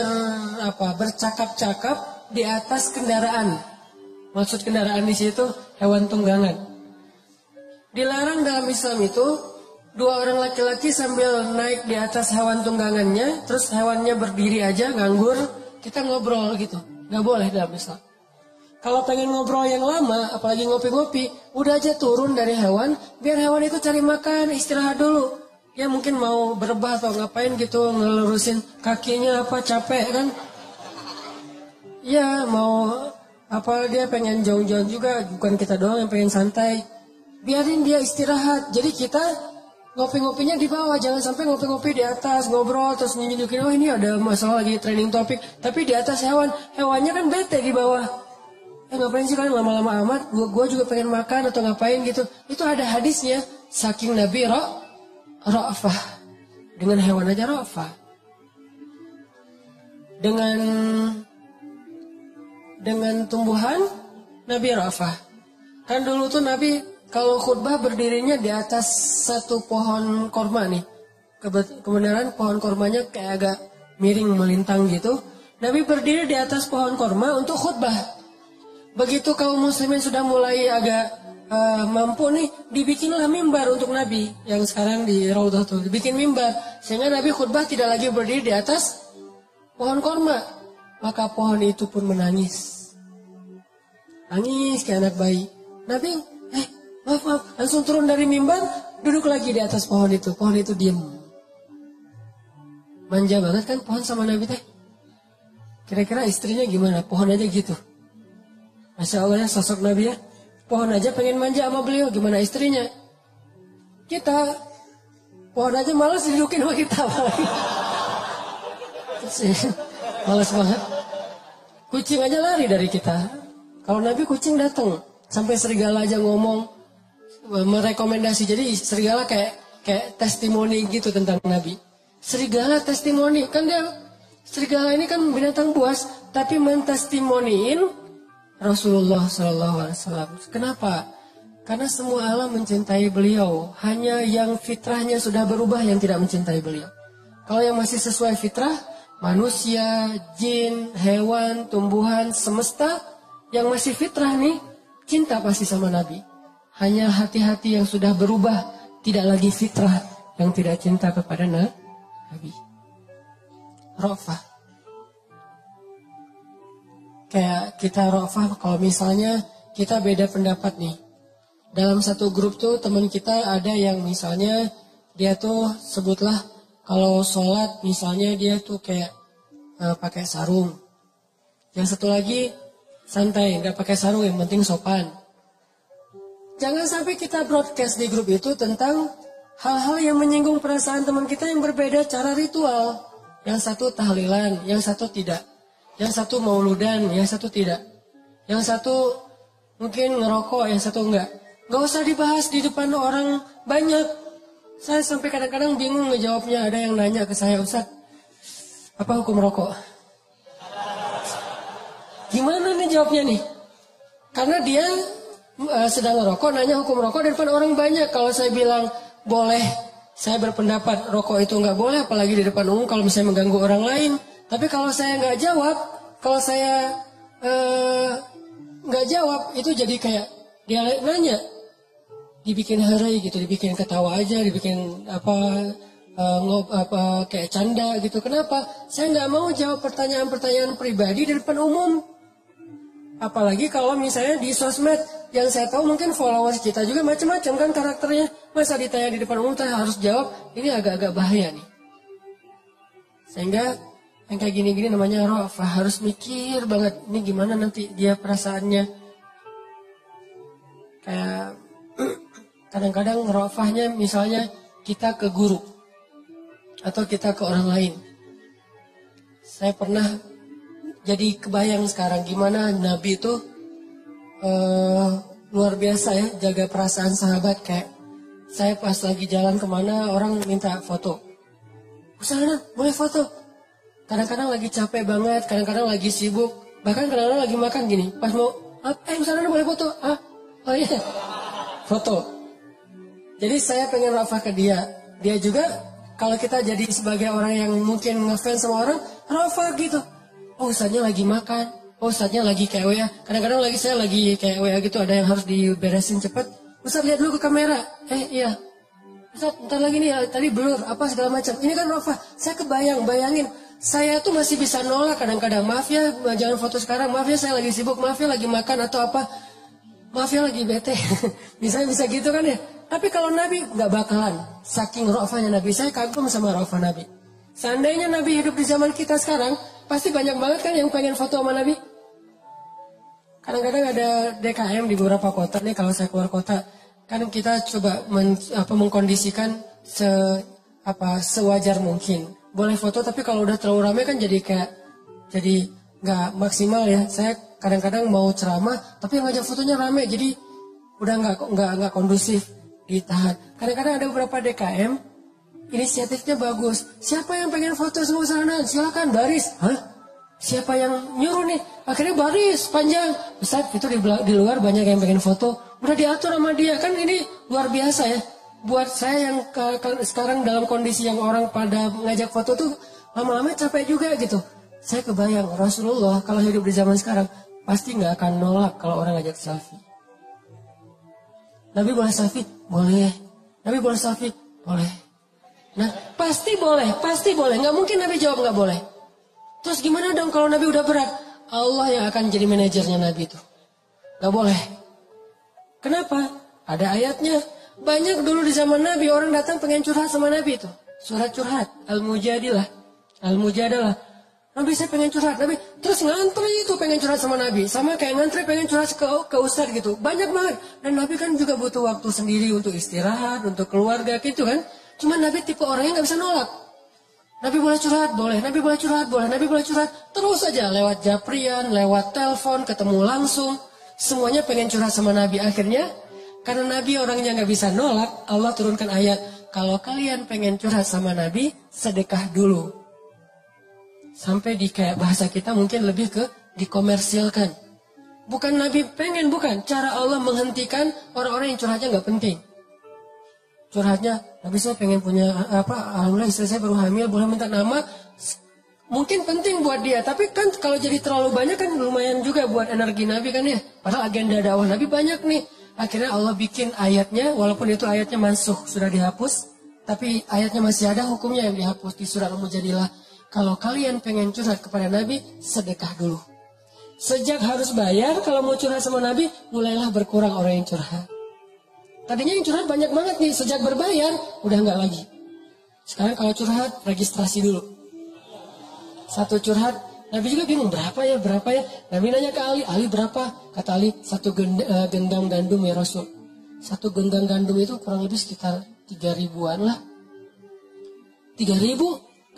[SPEAKER 1] bercakap-cakap di atas kendaraan. Maksud kendaraan di situ hewan tunggangan. Dilarang dalam Islam itu dua orang laki-laki sambil naik di atas hewan tunggangannya, terus hewannya berdiri aja nganggur, kita ngobrol gitu. Nggak boleh dalam Islam. Kalau pengen ngobrol yang lama, apalagi ngopi-ngopi, udah aja turun dari hewan, biar hewan itu cari makan, istirahat dulu. Ya mungkin mau berebah atau ngapain gitu, ngelurusin kakinya apa, capek kan. Ya mau apa, dia pengen jauh-jauh juga, bukan kita doang yang pengen santai. Biarin dia istirahat. Jadi kita ngopi-ngopinya di bawah, jangan sampai ngopi-ngopi di atas, ngobrol terus nunjukin, oh ini ada masalah lagi training topik, tapi di atas hewannya kan bete di bawah. Ngapain sih kalian lama-lama amat? Gua juga pengen makan atau ngapain gitu. Itu ada hadisnya, saking Nabi ra'fah. Dengan hewan aja ra'fah. Dengan tumbuhan, Nabi ra'fah. Kan dulu tuh Nabi kalau khutbah berdirinya di atas satu pohon korma nih. Kebenaran pohon kormanya kayak agak miring melintang gitu. Nabi berdiri di atas pohon korma untuk khutbah. Begitu kaum muslimin sudah mulai agak mampu nih, dibikinlah mimbar untuk Nabi. Yang sekarang di Raudhah tuh, dibikin mimbar. Sehingga Nabi khutbah tidak lagi berdiri di atas pohon korma. Maka pohon itu pun menangis. Nangis kayak anak bayi. Nabi, maaf, langsung turun dari mimbar, duduk lagi di atas pohon itu. Pohon itu diam. Manja banget kan pohon sama Nabi teh. Kira-kira istrinya gimana? Pohon aja gitu. Masya Allah ya, sosok Nabi ya. Pohon aja pengen manja sama beliau, gimana istrinya? Kita, pohon aja malas didudukin sama kita. Malas banget. Kucing aja lari dari kita. Kalau Nabi kucing datang. Sampai serigala aja ngomong, merekomendasi. Jadi serigala kayak testimoni gitu tentang Nabi. Serigala testimoni. Kan dia, serigala ini kan binatang buas, tapi mentestimoniin Rasulullah SAW. Kenapa? Karena semua alam mencintai beliau. Hanya yang fitrahnya sudah berubah yang tidak mencintai beliau. Kalau yang masih sesuai fitrah, manusia, jin, hewan, tumbuhan, semesta, yang masih fitrah nih, cinta pasti sama Nabi. Hanya hati-hati yang sudah berubah, tidak lagi fitrah, yang tidak cinta kepada Nabi. Ra'fah. Kayak kita ra'fah kalau misalnya kita beda pendapat nih. Dalam satu grup tuh teman kita ada yang misalnya dia tuh sebutlah kalau sholat misalnya dia tuh kayak pakai sarung. Yang satu lagi santai, nggak pakai sarung, yang penting sopan. Jangan sampai kita broadcast di grup itu tentang hal-hal yang menyinggung perasaan teman kita yang berbeda cara ritual. Yang satu tahlilan, yang satu tidak. Yang satu mauludan, yang satu tidak. Yang satu mungkin ngerokok, yang satu enggak. Gak usah dibahas di depan orang banyak. Saya sampai kadang-kadang bingung ngejawabnya. Ada yang nanya ke saya, Ustaz, apa hukum rokok? Gimana nih jawabnya nih? Karena dia sedang ngerokok, nanya hukum rokok di depan orang banyak. Kalau saya bilang boleh, saya berpendapat rokok itu nggak boleh, apalagi di depan umum kalau misalnya mengganggu orang lain. Tapi kalau saya nggak jawab, kalau saya nggak jawab, itu jadi kayak dia nanya, dibikin harai gitu, dibikin ketawa aja, dibikin kayak canda gitu. Kenapa? Saya nggak mau jawab pertanyaan-pertanyaan pribadi di depan umum. Apalagi kalau misalnya di sosmed, yang saya tahu mungkin followers kita juga macam-macam kan karakternya. Masa ditanya di depan umum, saya harus jawab, ini agak-agak bahaya nih. Sehingga yang kayak gini-gini namanya ra'fah, harus mikir banget, ini gimana nanti dia perasaannya. Kayak kadang-kadang ra'fahnya misalnya kita ke guru atau kita ke orang lain. Saya pernah jadi kebayang sekarang gimana Nabi itu luar biasa ya, jaga perasaan sahabat. Kayak saya pas lagi jalan kemana orang minta foto, misalnya boleh foto. Kadang-kadang lagi capek banget, kadang-kadang lagi sibuk, bahkan kadang-kadang lagi makan gini. Pas mau, misalnya boleh foto? Oh iya, foto. Jadi saya pengen ra'fah ke dia. Dia juga, kalau kita jadi sebagai orang yang mungkin ngefans sama orang, ra'fah gitu. Oh Ustaznya lagi makan, oh Ustaznya lagi kayak WA. Kadang-kadang saya lagi kayak WA gitu, ada yang harus diberesin cepat. Ustaz lihat dulu ke kamera, iya. Ustaz ntar lagi nih, tadi blur, apa segala macam. Ini kan ra'fah, saya bayangin. Saya tuh masih bisa nolak kadang-kadang. Maaf ya, jangan foto sekarang. Maaf ya, saya lagi sibuk. Maaf ya, lagi makan atau apa. Maaf ya, lagi bete. bisa gitu kan ya. Tapi kalau Nabi nggak bakalan. Saking ra'fahnya Nabi. Saya kagum sama ra'fah Nabi. Seandainya Nabi hidup di zaman kita sekarang, pasti banyak banget kan yang pengen foto sama Nabi. Kadang-kadang ada DKM di beberapa kota nih. Kalau saya keluar kota, kan kita coba mengkondisikan sewajar mungkin. Boleh foto, tapi kalau udah terlalu ramai kan jadi nggak maksimal ya. Saya kadang-kadang mau ceramah, tapi yang ngajak fotonya ramai, jadi udah nggak kondusif, ditahan. Kadang-kadang ada beberapa DKM, inisiatifnya bagus. Siapa yang pengen foto semua sana? Silakan baris. Siapa yang nyuruh nih? Akhirnya baris panjang. Ustaz, itu di luar banyak yang pengen foto. Udah diatur sama dia, kan ini luar biasa ya. Buat saya yang sekarang dalam kondisi yang orang pada ngajak foto tuh lama-lama capek juga gitu. Saya kebayang Rasulullah kalau hidup di zaman sekarang pasti nggak akan nolak kalau orang ngajak selfie. Nabi boleh selfie? Boleh. Nabi boleh selfie? Boleh. Nah pasti boleh. Nggak mungkin Nabi jawab nggak boleh. Terus gimana dong kalau Nabi udah berat? Allah yang akan jadi manajernya Nabi itu. Nggak boleh. Kenapa? Ada ayatnya. Banyak dulu di zaman Nabi orang datang pengen curhat sama Nabi itu. Surat curhat, Al-Mujadalah. Nabi saya pengen curhat, Nabi terus ngantri itu pengen curhat sama Nabi. Sama kayak ngantri pengen curhat ke Ustaz gitu. Banyak banget. Dan Nabi kan juga butuh waktu sendiri untuk istirahat, untuk keluarga gitu kan. Cuma Nabi tipe orangnya nggak bisa nolak. Nabi boleh curhat, boleh. Nabi boleh curhat, boleh. Nabi boleh curhat. Terus aja lewat japrian, lewat telepon, ketemu langsung. Semuanya pengen curhat sama Nabi. Akhirnya karena Nabi orangnya nggak bisa nolak, Allah turunkan ayat, kalau kalian pengen curhat sama Nabi, sedekah dulu. Sampai di kayak bahasa kita mungkin lebih ke dikomersilkan. Bukan Nabi pengen, bukan. Cara Allah menghentikan orang-orang yang curhatnya nggak penting. Curhatnya, Nabi saya pengen punya alhamdulillah istri saya baru hamil, boleh minta nama. Mungkin penting buat dia, tapi kan kalau jadi terlalu banyak kan lumayan juga buat energi Nabi kan ya. Padahal agenda dakwah Nabi banyak nih. Akhirnya Allah bikin ayatnya, walaupun itu ayatnya mansuh, sudah dihapus. Tapi ayatnya masih ada, hukumnya yang dihapus di surat Al-Mujadilah. Kalau kalian pengen curhat kepada Nabi, sedekah dulu. Sejak harus bayar, kalau mau curhat sama Nabi, mulailah berkurang orang yang curhat. Tadinya yang curhat banyak banget nih, sejak berbayar, udah nggak lagi. Sekarang kalau curhat, registrasi dulu. Satu curhat, Nabi juga bingung berapa ya. Nabi nanya ke Ali berapa? Kata Ali, 1 genggam gandum ya Rasul. 1 genggam gandum itu kurang lebih sekitar 3.000-an lah. 3.000?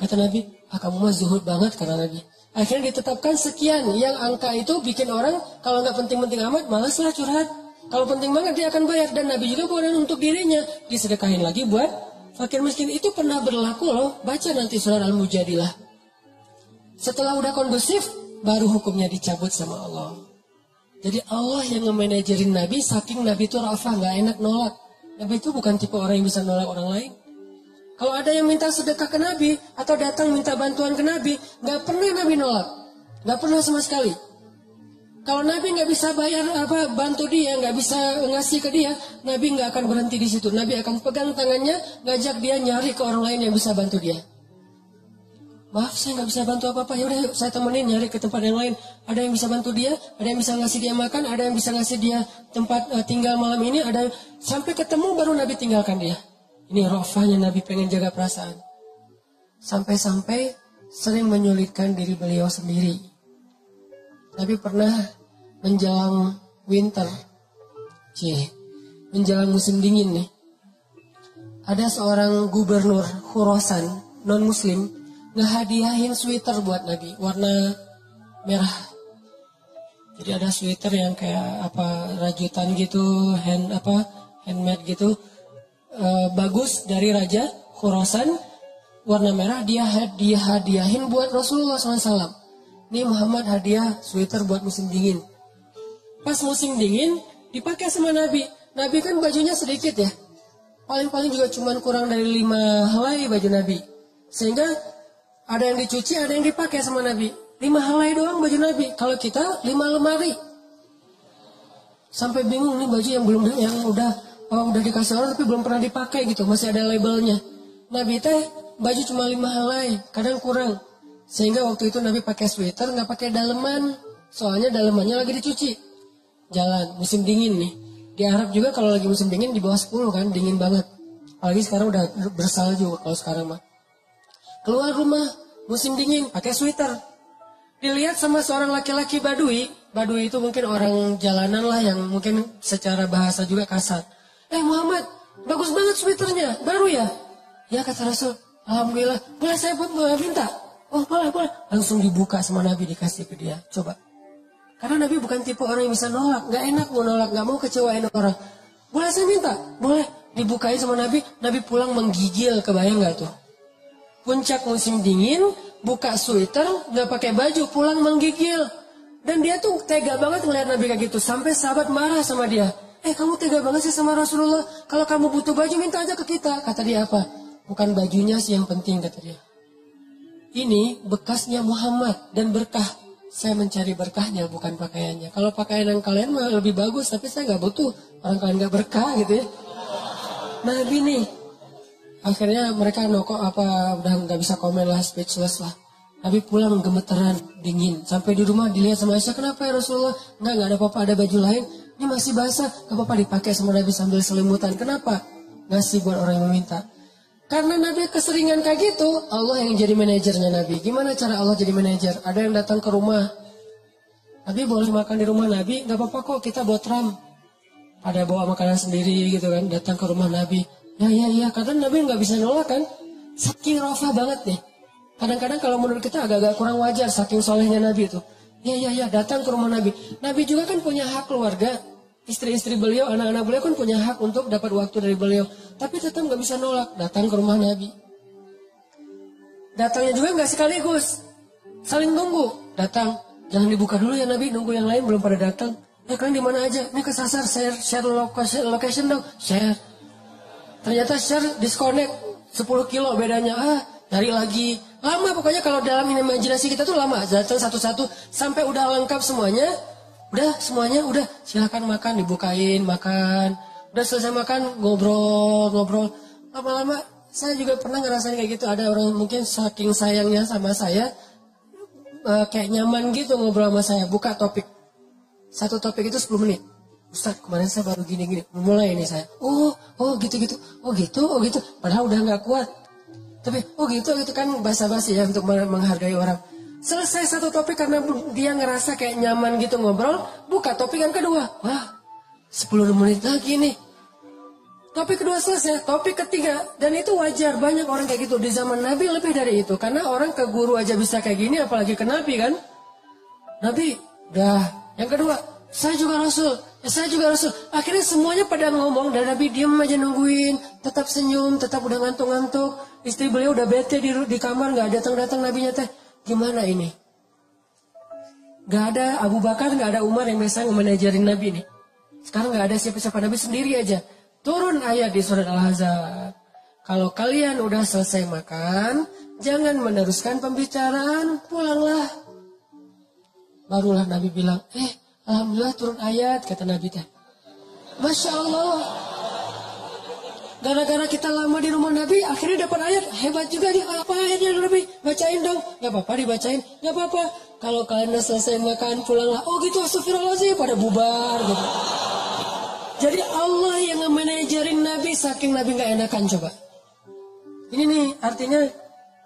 [SPEAKER 1] Kata Nabi, kamu mah zuhud banget, kata Nabi. Akhirnya ditetapkan sekian, yang angka itu bikin orang kalau nggak penting-penting amat, malaslah curhat. Kalau penting banget dia akan bayar, dan Nabi juga buat untuk dirinya, disedekahin lagi buat fakir miskin. Itu pernah berlaku loh, baca nanti surat Al-Mujadilah. Setelah udah kondusif, baru hukumnya dicabut sama Allah. Jadi Allah yang nge-manajerin Nabi, saking Nabi itu rafah, gak enak nolak. Nabi itu bukan tipe orang yang bisa nolak orang lain. Kalau ada yang minta sedekah ke Nabi, atau datang minta bantuan ke Nabi, gak pernah Nabi nolak. Gak pernah sama sekali. Kalau Nabi gak bisa bayar bantu dia, gak bisa ngasih ke dia, Nabi gak akan berhenti di situ. Nabi akan pegang tangannya, ngajak dia nyari ke orang lain yang bisa bantu dia. Maaf, saya nggak bisa bantu apa-apa. Ya udah, saya temenin nyari ke tempat yang lain. Ada yang bisa bantu dia, ada yang bisa ngasih dia makan, ada yang bisa ngasih dia tempat tinggal malam ini, ada sampai ketemu baru Nabi tinggalkan dia. Ini rafahnya Nabi pengen jaga perasaan. Sampai-sampai sering menyulitkan diri beliau sendiri. Nabi pernah menjelang winter, menjelang musim dingin nih. Ada seorang gubernur Khurasan non-muslim ngehadiahin sweater buat Nabi warna merah. Jadi ada sweater yang kayak rajutan gitu, handmade gitu, bagus dari Raja Khurasan, warna merah. Dia hadiahin buat Rasulullah SAW. Ini Muhammad hadiah sweater buat musim dingin. Pas musim dingin dipakai sama Nabi. Nabi kan bajunya sedikit ya, paling-paling juga cuman kurang dari 5 helai baju Nabi. Sehingga ada yang dicuci, ada yang dipakai sama Nabi. 5 helai doang baju Nabi. Kalau kita 5 lemari. Sampai bingung nih baju yang udah dikasih orang tapi belum pernah dipakai gitu. Masih ada labelnya. Nabi teh baju cuma 5 helai, kadang kurang. Sehingga waktu itu Nabi pakai sweater, nggak pakai daleman. Soalnya dalemannya lagi dicuci. Jalan, musim dingin nih. Di Arab juga kalau lagi musim dingin di bawah 10 kan, dingin banget. Apalagi sekarang udah bersalju kalau sekarang mah. Keluar rumah, musim dingin, pakai sweater. Dilihat sama seorang laki-laki Badui. Badui itu mungkin orang jalanan lah yang mungkin secara bahasa juga kasar. Muhammad, bagus banget sweaternya, baru ya? Ya kata Rasul, alhamdulillah. Boleh saya minta? Oh boleh. Langsung dibuka sama Nabi, dikasih ke dia. Coba. Karena Nabi bukan tipe orang yang bisa nolak. Gak enak mau nolak, gak mau kecewain orang. Boleh saya minta? Boleh. Dibukain sama Nabi, Nabi pulang menggigil, kebayang gak tuh? Puncak musim dingin, buka sweater, nggak pakai baju, pulang menggigil. Dan dia tuh tega banget ngeliat Nabi kayak gitu. Sampai sahabat marah sama dia. Kamu tega banget sih sama Rasulullah. Kalau kamu butuh baju, minta aja ke kita. Kata dia apa? Bukan bajunya sih yang penting, kata dia. Ini bekasnya Muhammad dan berkah. Saya mencari berkahnya, bukan pakaiannya. Kalau pakaian yang kalian mah lebih bagus, tapi saya nggak butuh. Orang kalian nggak berkah gitu ya. Nabi nih. Akhirnya mereka udah nggak bisa komen lah, speechless lah. Nabi pulang gemeteran, dingin. Sampai di rumah dilihat sama Aisyah, kenapa ya Rasulullah? Nggak ada apa-apa, ada baju lain. Ini masih basah, nggak apa-apa dipakai sama Nabi sambil selimutan. Kenapa? Ngasih buat orang yang meminta. Karena Nabi keseringan kayak gitu, Allah yang jadi manajernya Nabi. Gimana cara Allah jadi manajer? Ada yang datang ke rumah. Nabi boleh makan di rumah Nabi, nggak apa-apa kok, kita bawa tram. Ada bawa makanan sendiri gitu kan, datang ke rumah Nabi. Ya, kadang Nabi nggak bisa nolak kan. Saking rafah banget nih. Kadang-kadang kalau menurut kita agak-agak kurang wajar, saking solehnya Nabi itu. Ya, datang ke rumah Nabi. Nabi juga kan punya hak keluarga. Istri-istri beliau, anak-anak beliau kan punya hak untuk dapat waktu dari beliau. Tapi tetap nggak bisa nolak, datang ke rumah Nabi. Datangnya juga nggak sekaligus. Saling tunggu, datang. Jangan dibuka dulu ya Nabi, nunggu yang lain belum pada datang. Kalian di mana aja? Ini kesasar, share location dong, share. Ternyata share disconnect 10 kilo bedanya. Cari lagi. Lama pokoknya kalau dalam imajinasi kita tuh lama. Datang satu-satu sampai udah lengkap semuanya. Udah semuanya udah silakan makan, dibukain makan. Udah selesai makan ngobrol. Lama-lama saya juga pernah ngerasain kayak gitu. Ada orang mungkin saking sayangnya sama saya kayak nyaman gitu ngobrol sama saya. Buka topik. Satu topik itu 10 menit. Ustaz, kemarin saya baru gini-gini. Mulai ini saya. Oh gitu-gitu. Oh gitu. Padahal udah gak kuat. Tapi, gitu kan basa-basi ya untuk menghargai orang. Selesai satu topik karena dia ngerasa kayak nyaman gitu ngobrol. Buka topik yang kedua. 10 menit lagi nih. Topik kedua selesai. Topik ketiga. Dan itu wajar. Banyak orang kayak gitu. Di zaman Nabi lebih dari itu. Karena orang ke guru aja bisa kayak gini. Apalagi ke Nabi kan. Nabi, udah. Yang kedua, saya juga Rasul. Akhirnya semuanya pada ngomong. Dan Nabi diam aja nungguin. Tetap senyum. Tetap udah ngantuk-ngantuk. Istri beliau udah bete di kamar. Gak datang-datang Nabinya teh. Gimana ini? Gak ada Abu Bakar, gak ada Umar yang bisa nge-manajerin Nabi nih. Sekarang gak ada siapa-siapa, Nabi sendiri aja. Turun ayat di surat Al-Ahzab. Kalau kalian udah selesai makan, jangan meneruskan pembicaraan, pulanglah. Barulah Nabi bilang, alhamdulillah turun ayat, kata Nabi teh. Masya Allah. Gara-gara kita lama di rumah Nabi, akhirnya dapat ayat. Hebat juga nih, apa ayatnya Nabi? Bacain dong. Gak apa-apa dibacain. Gak apa-apa. Kalau kalian udah selesai makan, pulanglah. Oh gitu, astagfirullahaladzim. Pada bubar gitu. Jadi Allah yang nge-manajerin Nabi, saking Nabi gak enakan coba. Ini nih, artinya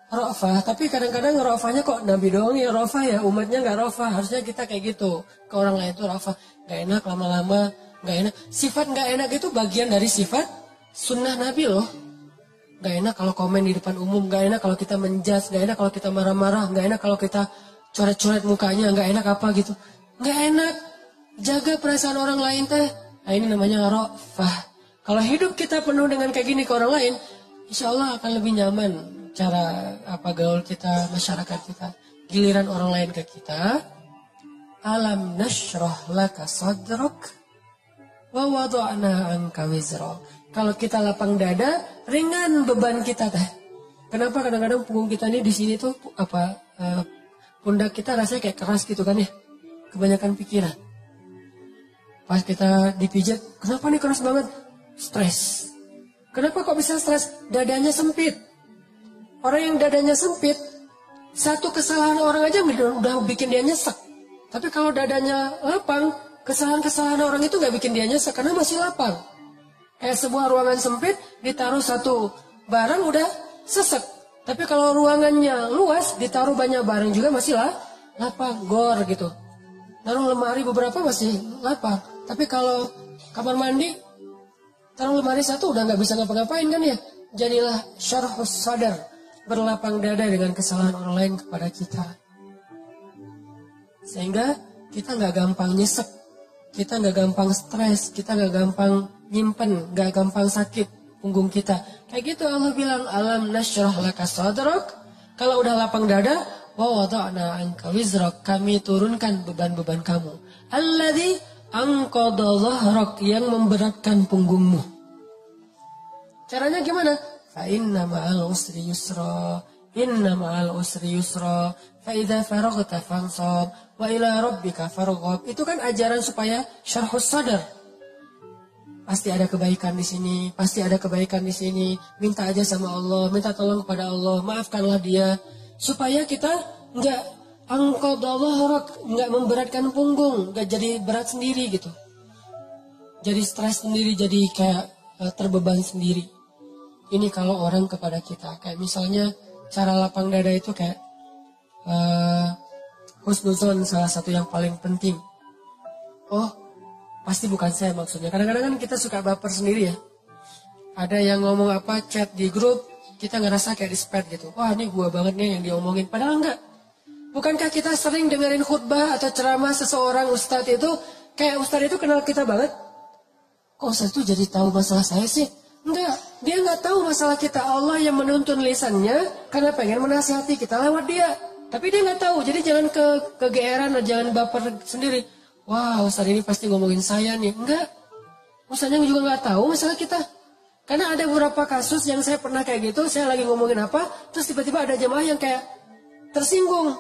[SPEAKER 1] rofah. Tapi kadang-kadang rofahnya kok Nabi doang ya rofah ya. Umatnya gak rofah. Harusnya kita kayak gitu. Ke orang lain itu rofah. Gak enak lama-lama. Gak enak. Sifat gak enak itu bagian dari sifat sunnah Nabi loh. Gak enak kalau komen di depan umum. Gak enak kalau kita menjudge. Gak enak kalau kita marah-marah. Gak enak kalau kita coret-coret mukanya. Gak enak apa gitu. Gak enak. Jaga perasaan orang lain teh. Nah ini namanya rofah. Kalau hidup kita penuh dengan kayak gini ke orang lain, insya Allah akan lebih nyaman cara gaul kita, masyarakat kita. Giliran orang lain ke kita, alam nashrah laka sadrak wa wada'na anka wizrak. Kalau kita lapang dada, ringan beban kita teh. Kenapa kadang-kadang punggung kita ini di sini tuh pundak kita rasanya kayak keras gitu kan ya? Kebanyakan pikiran. Pas kita dipijat, kenapa nih keras banget? Stres. Kenapa kok bisa stres? Dadanya sempit. Orang yang dadanya sempit, satu kesalahan orang aja udah bikin dia nyesek. Tapi kalau dadanya lapang, kesalahan-kesalahan orang itu gak bikin dia nyesek karena masih lapang. Kayak sebuah ruangan sempit, ditaruh satu barang udah sesek. Tapi kalau ruangannya luas, ditaruh banyak barang juga masih lapang, gor gitu. Taruh lemari beberapa masih lapang. Tapi kalau kamar mandi, taruh lemari satu udah gak bisa ngapa-ngapain kan ya. Jadilah syarhus sadar, berlapang dada dengan kesalahan orang lain kepada kita. Sehingga kita gak gampang nyesek. Kita gak gampang stres, kita gak gampang nyimpen, gak gampang sakit punggung kita. Kayak gitu Allah bilang, alam nasyrah laka sadrak. Kalau udah lapang dada, wa wada'na anka wizrak, kami turunkan beban-beban kamu. Alladzi anqadha dhahrak, yang memberatkan punggungmu. Caranya gimana? Fa inna ma'al usri yusra. Inna ma'al usri yusra. Fa idza faraghta fansab wa ila rabbika farghab. Itu kan ajaran supaya syarhus sadar. Pasti ada kebaikan di sini, pasti ada kebaikan di sini. Minta aja sama Allah, minta tolong kepada Allah, maafkanlah dia. Supaya kita enggak enggak memberatkan punggung, enggak jadi berat sendiri gitu. Jadi stres sendiri, jadi kayak terbeban sendiri. Ini kalau orang kepada kita, kayak misalnya cara lapang dada itu kayak husnuzon salah satu yang paling penting. Oh, pasti bukan saya maksudnya. Kadang-kadang kan kita suka baper sendiri ya. Ada yang ngomong apa, chat di grup, kita ngerasa kayak di-spam gitu. Wah ini gua banget nih yang diomongin. Padahal enggak. Bukankah kita sering dengerin khutbah atau ceramah seseorang ustadz itu, kayak ustadz itu kenal kita banget? Kok ustadz itu jadi tahu masalah saya sih? Enggak, dia enggak tahu masalah kita. Allah yang menuntun lisannya karena pengen menasihati kita lewat dia. Tapi dia nggak tahu, jadi jangan kegeeran, jangan baper sendiri. Wah, Ustaz ini pasti ngomongin saya nih. Enggak, Ustaznya juga nggak tahu masalah kita. Karena ada beberapa kasus yang saya pernah kayak gitu, saya lagi ngomongin apa, terus tiba-tiba ada jemaah yang kayak tersinggung.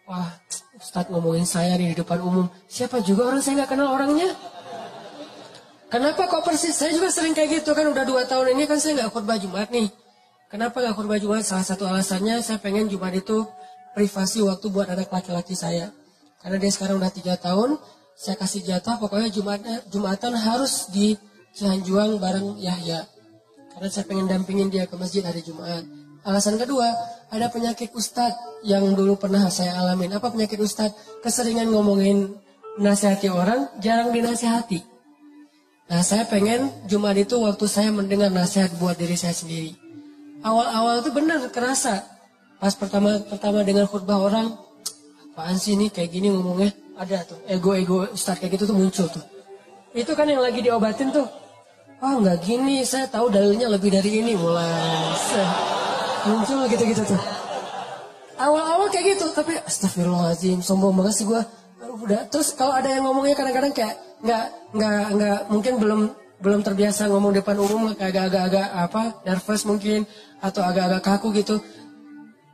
[SPEAKER 1] Wah, Ustaz ngomongin saya nih di depan umum. Siapa juga orang saya nggak kenal orangnya. Kenapa kok persis? Saya juga sering kayak gitu kan, udah 2 tahun ini kan saya nggak khutbah Jumat nih. Kenapa nggak khutbah Jumat? Salah satu alasannya saya pengen Jumat itu privasi waktu buat anak laki-laki saya. Karena dia sekarang udah 3 tahun, saya kasih jatah pokoknya Jumatan harus di Cihanjuang bareng Yahya. Karena saya pengen dampingin dia ke masjid hari Jumat. Alasan kedua, ada penyakit Ustadz yang dulu pernah saya alamin. Apa penyakit Ustadz? Keseringan ngomongin nasihati orang, jarang dinasihati. Nah, saya pengen Jumat itu waktu saya mendengar nasihat buat diri saya sendiri. Awal-awal itu benar kerasa. Pas pertama dengar khutbah orang, apaan sih ini kayak gini ngomongnya? Ada tuh, ego Ustadz kayak gitu tuh muncul tuh. Itu kan yang lagi diobatin tuh. Wah, nggak gini, saya tahu dalilnya lebih dari ini. Mulai muncul gitu-gitu tuh. Awal-awal kayak gitu, tapi astagfirullahaladzim, sombong banget sih gue. Udah, terus kalau ada yang ngomongnya kadang-kadang kayak nggak mungkin belum terbiasa ngomong depan umum, kayak agak-agak nervous mungkin atau agak-agak kaku gitu.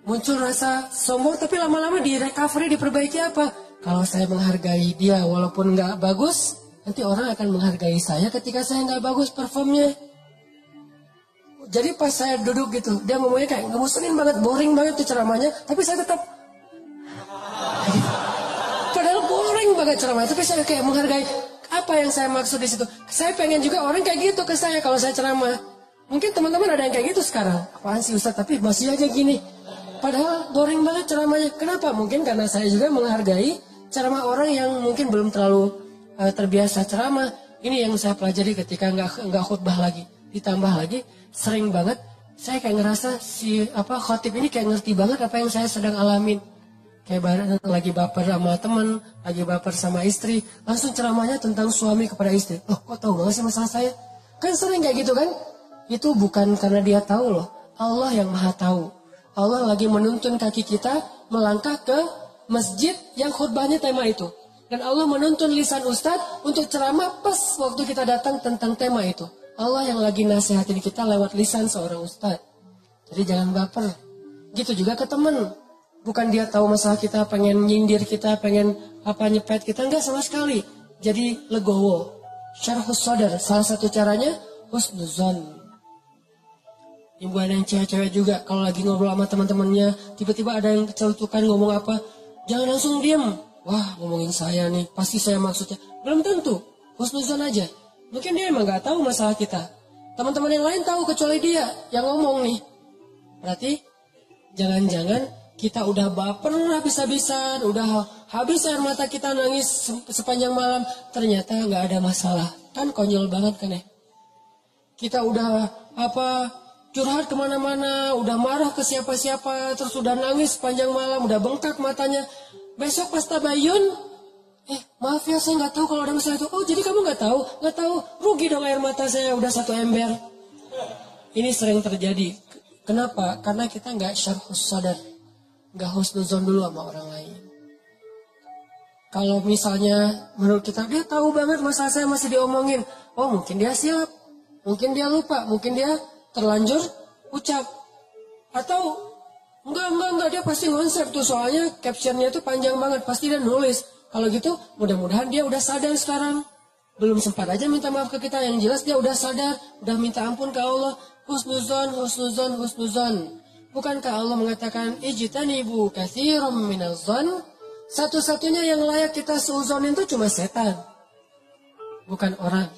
[SPEAKER 1] Muncul rasa sombong, tapi lama-lama di recovery, diperbaiki apa? Kalau saya menghargai dia walaupun nggak bagus, nanti orang akan menghargai saya ketika saya nggak bagus performnya. Jadi pas saya duduk gitu, dia ngomongnya kayak ngebosenin banget, boring banget tuh ceramahnya, tapi saya tetap padahal boring banget ceramahnya, tapi saya kayak menghargai. Apa yang saya maksud di situ? Saya pengen juga orang kayak gitu ke saya kalau saya ceramah. Mungkin teman-teman ada yang kayak gitu sekarang. Apaan sih Ustaz, tapi masih aja gini. Padahal boring banget ceramahnya. Kenapa? Mungkin karena saya juga menghargai ceramah orang yang mungkin belum terlalu terbiasa ceramah. Ini yang saya pelajari ketika nggak khutbah lagi. Ditambah lagi sering banget saya kayak ngerasa si khotib ini kayak ngerti banget apa yang saya sedang alamin. Kayak barang lagi baper sama teman, lagi baper sama istri, langsung ceramahnya tentang suami kepada istri. Oh, kok tahu banget sih masalah saya? Kan sering kayak gitu kan? Itu bukan karena dia tahu loh. Allah yang maha tahu. Allah lagi menuntun kaki kita melangkah ke masjid yang khutbahnya tema itu. Dan Allah menuntun lisan ustadz untuk ceramah pas waktu kita datang tentang tema itu. Allah yang lagi nasihatin kita lewat lisan seorang ustadz. Jadi jangan baper. Gitu juga ke teman. Bukan dia tahu masalah kita, pengen nyindir kita, pengen nyepet kita. Enggak sama sekali. Jadi legowo. Syarhus sadar. Salah satu caranya husnuzon. Ibu ada yang cewek-cewek juga. Kalau lagi ngobrol sama teman-temannya, tiba-tiba ada yang celutukan ngomong apa. Jangan langsung diam. Wah, ngomongin saya nih. Pasti saya maksudnya. Belum tentu. Husnuzon aja. Mungkin dia emang gak tahu masalah kita. Teman-teman yang lain tahu kecuali dia yang ngomong nih. Berarti jangan-jangan kita udah baper habis-habisan, udah habis air mata kita nangis sepanjang malam, ternyata nggak ada masalah. Kan konyol banget kan ya? Kita udah curhat kemana-mana, udah marah ke siapa-siapa, terus udah nangis sepanjang malam, udah bengkak matanya. Besok pas tabayun, maaf ya saya nggak tahu kalau ada masalah itu. Oh jadi kamu nggak tahu? Nggak tahu, rugi dong air mata saya udah 1 ember. Ini sering terjadi. Kenapa? Karena kita nggak syarhus sadar. Gak husnuzon dulu sama orang lain. Kalau misalnya menurut kita dia tahu banget masalah saya masih diomongin. Oh mungkin dia silap. Mungkin dia lupa. Mungkin dia terlanjur ucap. Atau enggak dia pasti konsep tuh. Soalnya captionnya tuh panjang banget. Pasti dia nulis. Kalau gitu mudah-mudahan dia udah sadar sekarang. Belum sempat aja minta maaf ke kita. Yang jelas dia udah sadar. Udah minta ampun ke Allah. Husnuzon. Bukankah Allah mengatakan ijtanibu katsiran minaz zon? Satu-satunya yang layak kita seuzonin itu cuma setan. Bukan orang.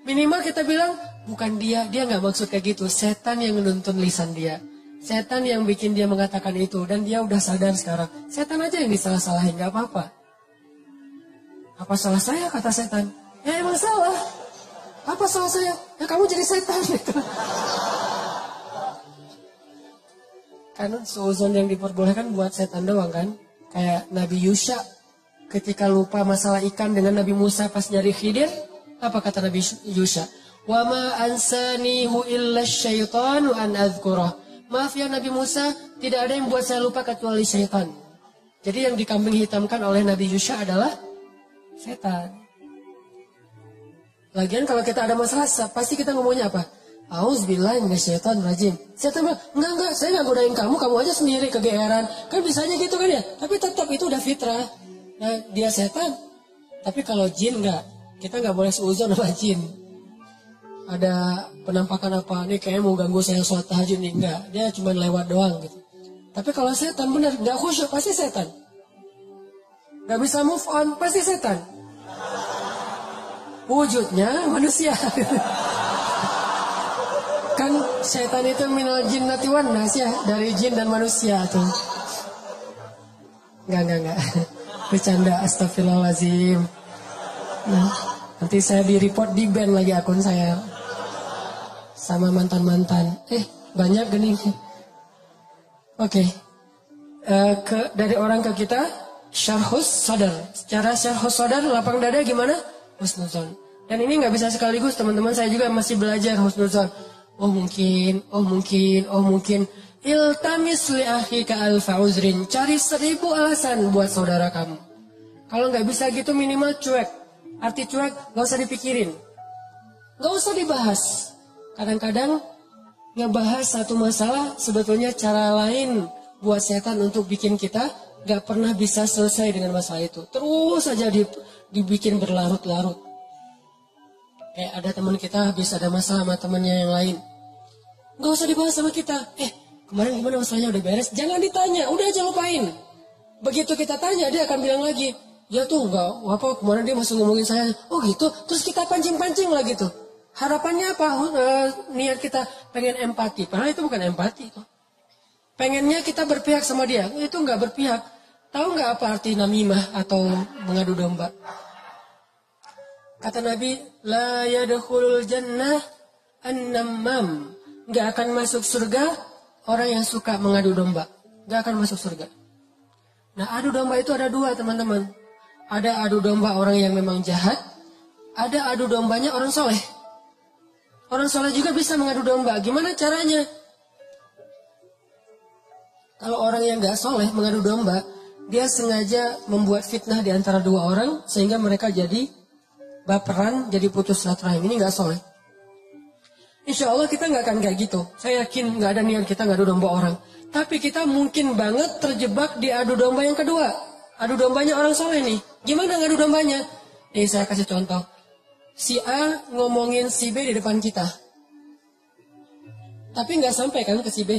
[SPEAKER 1] Minimal kita bilang bukan dia nggak maksud kayak gitu. Setan yang menuntun lisan dia. Setan yang bikin dia mengatakan itu dan dia udah sadar sekarang. Setan aja yang disalah-salahin, nggak apa-apa. Apa salah saya kata setan? Ya emang salah. Apa salah saya? Ya kamu jadi setan gitu. Kan seuzon yang diperbolehkan buat setan doang kan. Kayak Nabi Yusha ketika lupa masalah ikan dengan Nabi Musa pas nyari Khidir. Apa kata Nabi Yusha? Wa ma ansanihu illa syaitanu an adhkurah. Maaf ya Nabi Musa, tidak ada yang buat saya lupa kecuali syaitan. Jadi yang dikambing hitamkan oleh Nabi Yusha adalah setan. Lagian kalau kita ada masalah, pasti kita ngomongnya apa? Auzubillahi minasyaitonirrajim. Setan bilang, enggak, saya nggak godain kamu, kamu aja sendiri kegeeran. Kan bisanya gitu kan ya. Tapi tetap itu udah fitrah. Nah, dia setan. Tapi kalau jin enggak. Kita nggak boleh seuzon sama jin. Ada penampakan apa nih kayaknya mau ganggu saya sholat tahajud nih, enggak, dia cuma lewat doang gitu. Tapi kalau setan benar nggak khusyuk pasti setan, nggak bisa move on pasti setan, wujudnya manusia. Kan setan itu minal jinnati wan nas ya, dari jin dan manusia tuh. Enggak. Bercanda, astagfirullahaladzim. Nah, nanti saya di report, di ban lagi akun saya. Sama mantan-mantan. Banyak gini. Oke. Dari orang ke kita, syarhus sadar. Cara syarhus sadar, lapang dada gimana? Husnuzon. Dan ini nggak bisa sekaligus, teman-teman. Saya juga masih belajar husnuzon. Oh mungkin. Iltamis li akhika alfa uzrin. Cari 1000 alasan buat saudara kamu. Kalau nggak bisa gitu minimal cuek. Arti cuek nggak usah dipikirin. Nggak usah dibahas. Kadang-kadang ngebahas satu masalah sebetulnya cara lain buat setan untuk bikin kita nggak pernah bisa selesai dengan masalah itu. Terus saja dibikin berlarut-larut. Kayak ada teman kita habis ada masalah sama temannya yang lain. Nggak usah dibahas sama kita. Kemarin gimana masalahnya, udah beres? Jangan ditanya, udah aja lupain. Begitu kita tanya dia akan bilang lagi, dia tuh nggak kemarin dia masih ngomongin saya. Oh gitu, terus kita pancing-pancing lah gitu. Harapannya apa? Niat kita pengen empati. Padahal itu bukan empati. Pengennya kita berpihak sama dia. Itu nggak berpihak. Tahu nggak apa arti namimah atau mengadu domba? Kata Nabi, la yadkhulul jannah an-nammam. Nggak akan masuk surga orang yang suka mengadu domba. Nggak akan masuk surga. Nah, adu domba itu ada 2, teman-teman. Ada adu domba orang yang memang jahat. Ada adu dombanya orang soleh. Orang soleh juga bisa mengadu domba. Gimana caranya? Kalau orang yang gak soleh mengadu domba, dia sengaja membuat fitnah di antara 2 orang, sehingga mereka jadi baperan, jadi putus silaturahim. Ini gak soleh. Insya Allah kita gak akan kayak gitu. Saya yakin gak ada niat kita ngadu domba orang. Tapi kita mungkin banget terjebak di adu domba yang kedua. Adu dombanya orang soleh nih. Gimana ngadu dombanya? Saya kasih contoh. Si A ngomongin si B di depan kita. Tapi nggak sampai kan ke si B.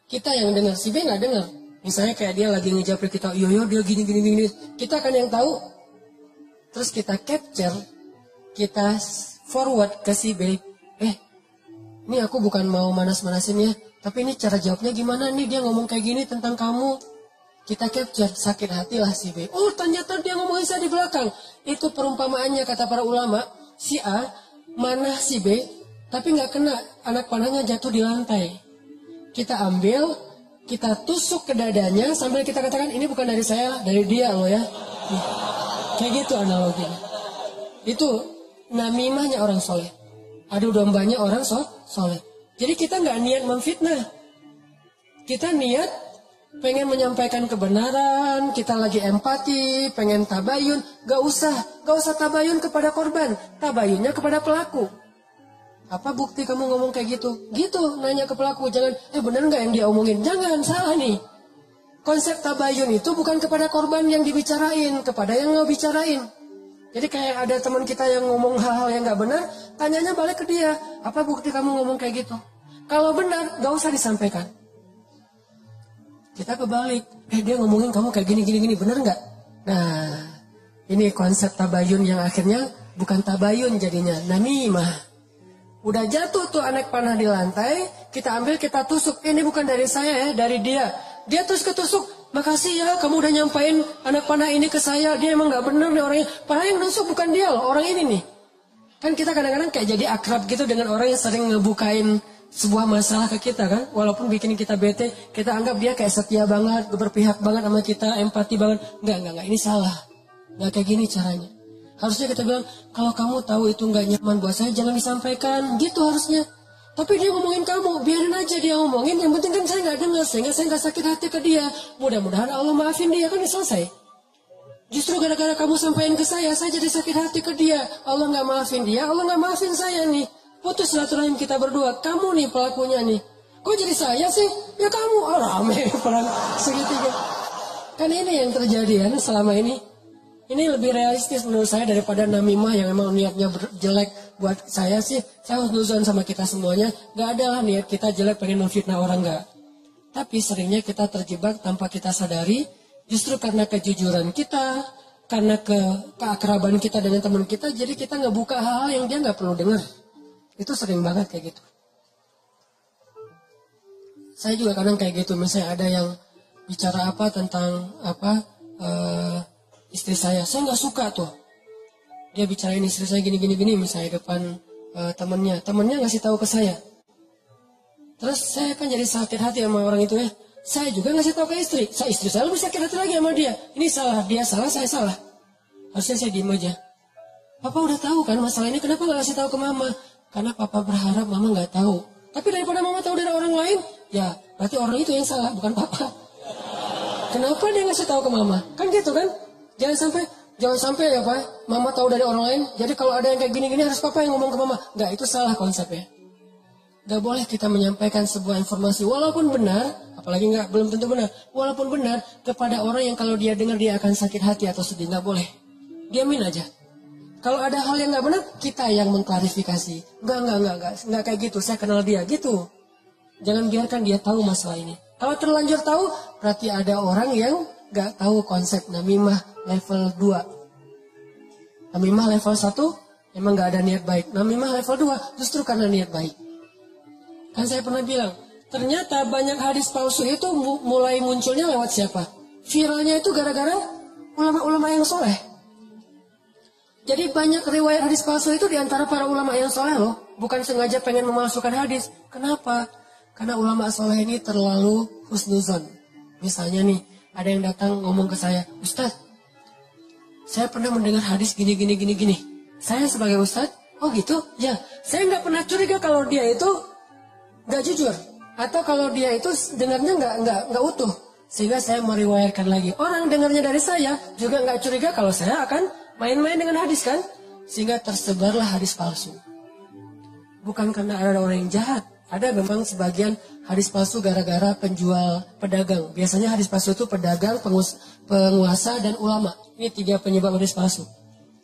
[SPEAKER 1] Kita yang dengar, si B nggak dengar. Misalnya kayak dia lagi ngejapri kita, yo dia gini. Kita kan yang tahu. Terus kita capture, kita forward ke si B. Ini aku bukan mau manas-manasin ya. Tapi ini cara jawabnya gimana nih, dia ngomong kayak gini tentang kamu. Kita capture, sakit hatilah si B. Oh ternyata dia ngomongin saya di belakang. Itu perumpamaannya kata para ulama. Si A manah si B, tapi nggak kena, anak panahnya jatuh di lantai. Kita ambil, kita tusuk ke dadanya sambil kita katakan ini bukan dari saya, dari dia loh ya. Kayak gitu analoginya. Itu namimahnya orang soleh. Adu dombanya orang soleh. Jadi kita nggak niat memfitnah. Kita niat pengen menyampaikan kebenaran, kita lagi empati, pengen tabayun. Gak usah tabayun kepada korban, tabayunnya kepada pelaku. Apa bukti kamu ngomong kayak gitu? Gitu, nanya ke pelaku, jangan, bener gak yang dia omongin? Jangan, salah nih. Konsep tabayun itu bukan kepada korban yang dibicarain, kepada yang ngebicarain. Jadi kayak ada teman kita yang ngomong hal-hal yang gak benar, tanyanya balik ke dia, apa bukti kamu ngomong kayak gitu? Kalau benar, gak usah disampaikan. Kita kebalik, dia ngomongin kamu kayak gini, bener nggak? Nah, ini konsep tabayun yang akhirnya bukan tabayun jadinya, namimah. Udah jatuh tuh anak panah di lantai, kita ambil, kita tusuk. Ini bukan dari saya ya, dari dia. Dia terus ketusuk, makasih ya kamu udah nyampain anak panah ini ke saya. Dia emang nggak bener nih orangnya. Padahal yang nusuk bukan dia loh, orang ini nih. Kan kita kadang-kadang kayak jadi akrab gitu dengan orang yang sering ngebukain sebuah masalah ke kita kan, walaupun bikin kita bete, kita anggap dia kayak setia banget, berpihak banget sama kita, empati banget. Enggak, ini salah. Enggak kayak gini caranya. Harusnya kita bilang, kalau kamu tahu itu enggak nyaman buat saya, jangan disampaikan. Gitu harusnya. Tapi dia ngomongin kamu, biarin aja dia ngomongin. Yang penting kan saya nggak dengar, sehingga saya nggak sakit hati ke dia. Mudah-mudahan Allah maafin dia, kan selesai. Justru gara-gara kamu sampaikan ke saya jadi sakit hati ke dia. Allah nggak maafin dia, Allah nggak maafin saya nih. Putus silaturahim kita berdua. Kamu nih pelakunya nih. Kok jadi saya sih? Ya kamu. Oh, rame perang segitiga. Kan ini yang terjadi kan selama ini. Ini lebih realistis menurut saya daripada namimah yang emang niatnya jelek buat saya sih. Saya husnuzon sama kita semuanya. Gak ada lah niat kita jelek pengen memfitnah orang, gak. Tapi seringnya kita terjebak tanpa kita sadari. Justru karena kejujuran kita, karena keakraban kita dengan teman kita, jadi kita ngebuka hal-hal yang dia nggak perlu dengar. Itu sering banget kayak gitu. Saya juga kadang kayak gitu. Misalnya ada yang bicara apa tentang istri saya nggak suka tuh. Dia bicarain istri saya gini, misalnya depan temannya ngasih tahu ke saya. Terus saya kan jadi sakit hati sama orang itu ya. Saya juga ngasih tahu ke istri. Istri saya lebih sakit hati lagi sama dia. Ini salah, dia salah, saya salah. Harusnya saya diem aja. Papa udah tahu kan masalah ini, kenapa nggak kasih tahu ke mama? Karena papa berharap mama nggak tahu. Tapi daripada mama tahu dari orang lain, ya berarti orang itu yang salah, bukan papa. Kenapa dia ngasih tahu ke mama? Kan gitu kan? Jangan sampai ya Pak, mama tahu dari orang lain. Jadi kalau ada yang kayak gini-gini harus papa yang ngomong ke mama. Nggak, itu salah konsepnya. Nggak boleh kita menyampaikan sebuah informasi walaupun benar, apalagi belum tentu benar. Walaupun benar kepada orang yang kalau dia dengar dia akan sakit hati atau sedih. Nggak boleh. Diamin aja. Kalau ada hal yang nggak benar, kita yang mengklarifikasi. Nggak kayak gitu. Saya kenal dia gitu. Jangan biarkan dia tahu masalah ini. Kalau terlanjur tahu, berarti ada orang yang nggak tahu konsep namimah level 2. Namimah level 1 emang nggak ada niat baik. Namimah level 2 justru karena niat baik. Kan saya pernah bilang, ternyata banyak hadis palsu itu mulai munculnya lewat siapa? Viralnya itu gara-gara ulama-ulama yang soleh. Jadi banyak riwayat hadis palsu itu diantara para ulama yang soleh loh. Bukan sengaja pengen memalsukan hadis. Kenapa? Karena ulama soleh ini terlalu husnuzon. Misalnya nih, ada yang datang ngomong ke saya, Ustaz, saya pernah mendengar hadis gini. Saya sebagai Ustaz, oh gitu? Ya, saya nggak pernah curiga kalau dia itu nggak jujur, atau kalau dia itu dengarnya nggak utuh, sehingga saya meriwayatkan lagi. Orang dengarnya dari saya juga nggak curiga kalau saya akan main-main dengan hadis kan, sehingga tersebarlah hadis palsu. Bukan karena ada orang yang jahat, ada memang sebagian hadis palsu gara-gara pedagang. Biasanya hadis palsu itu pedagang, penguasa dan ulama. Ini 3 penyebab hadis palsu.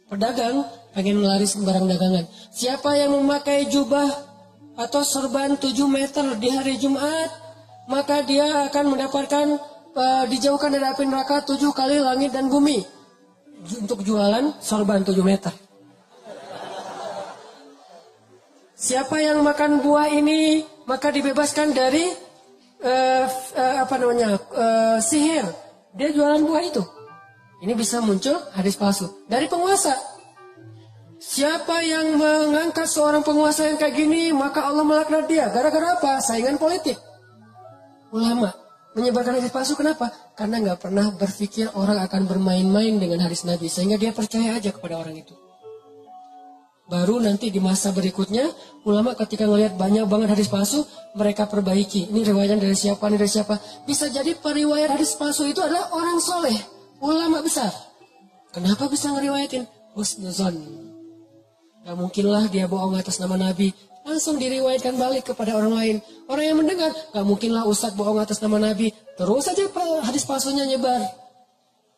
[SPEAKER 1] Pedagang pengen melaris barang dagangan. Siapa yang memakai jubah atau sorban 7 meter di hari Jumat, maka dia akan mendapatkan dijauhkan dari api neraka 7 kali langit dan bumi. Untuk jualan sorban 7 meter. Siapa yang makan buah ini, maka dibebaskan dari sihir. Dia jualan buah itu. Ini bisa muncul hadis palsu dari penguasa. Siapa yang mengangkat seorang penguasa yang kayak gini, maka Allah melaknat dia. Gara-gara apa? Saingan politik. Ulama menyebarkan hadis palsu, kenapa? Karena nggak pernah berpikir orang akan bermain-main dengan hadis Nabi. Sehingga dia percaya aja kepada orang itu. Baru nanti di masa berikutnya, ulama ketika ngelihat banyak banget hadis palsu, mereka perbaiki. Ini riwayat dari siapa, ini dari siapa. Bisa jadi periwayat hadis palsu itu adalah orang soleh, ulama besar. Kenapa bisa ngeriwayatin? Husnuzon. Gak mungkinlah dia bohong atas nama Nabi. Langsung diriwayatkan balik kepada orang lain. Orang yang mendengar, gak mungkinlah Ustadz bohong atas nama Nabi. Terus saja hadis palsunya nyebar.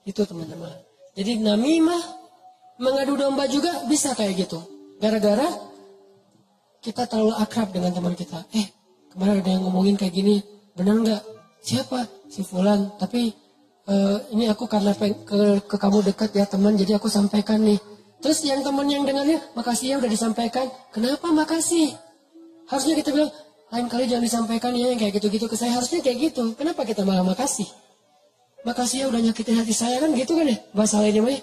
[SPEAKER 1] Itu teman-teman. Jadi namimah, mengadu domba juga bisa kayak gitu. Gara-gara kita terlalu akrab dengan teman kita. Kemarin ada yang ngomongin kayak gini, benar nggak? Siapa? Si Fulan. Tapi ini aku karena ke kamu dekat ya teman, jadi aku sampaikan nih. Terus yang teman yang dengarnya, makasih ya udah disampaikan. Kenapa makasih? Harusnya kita bilang, lain kali jangan disampaikan ya yang kayak gitu-gitu ke saya. Harusnya kayak gitu. Kenapa kita malah makasih? Makasih ya udah nyakitin hati saya kan gitu kan ya? Bahasa lainnya mah.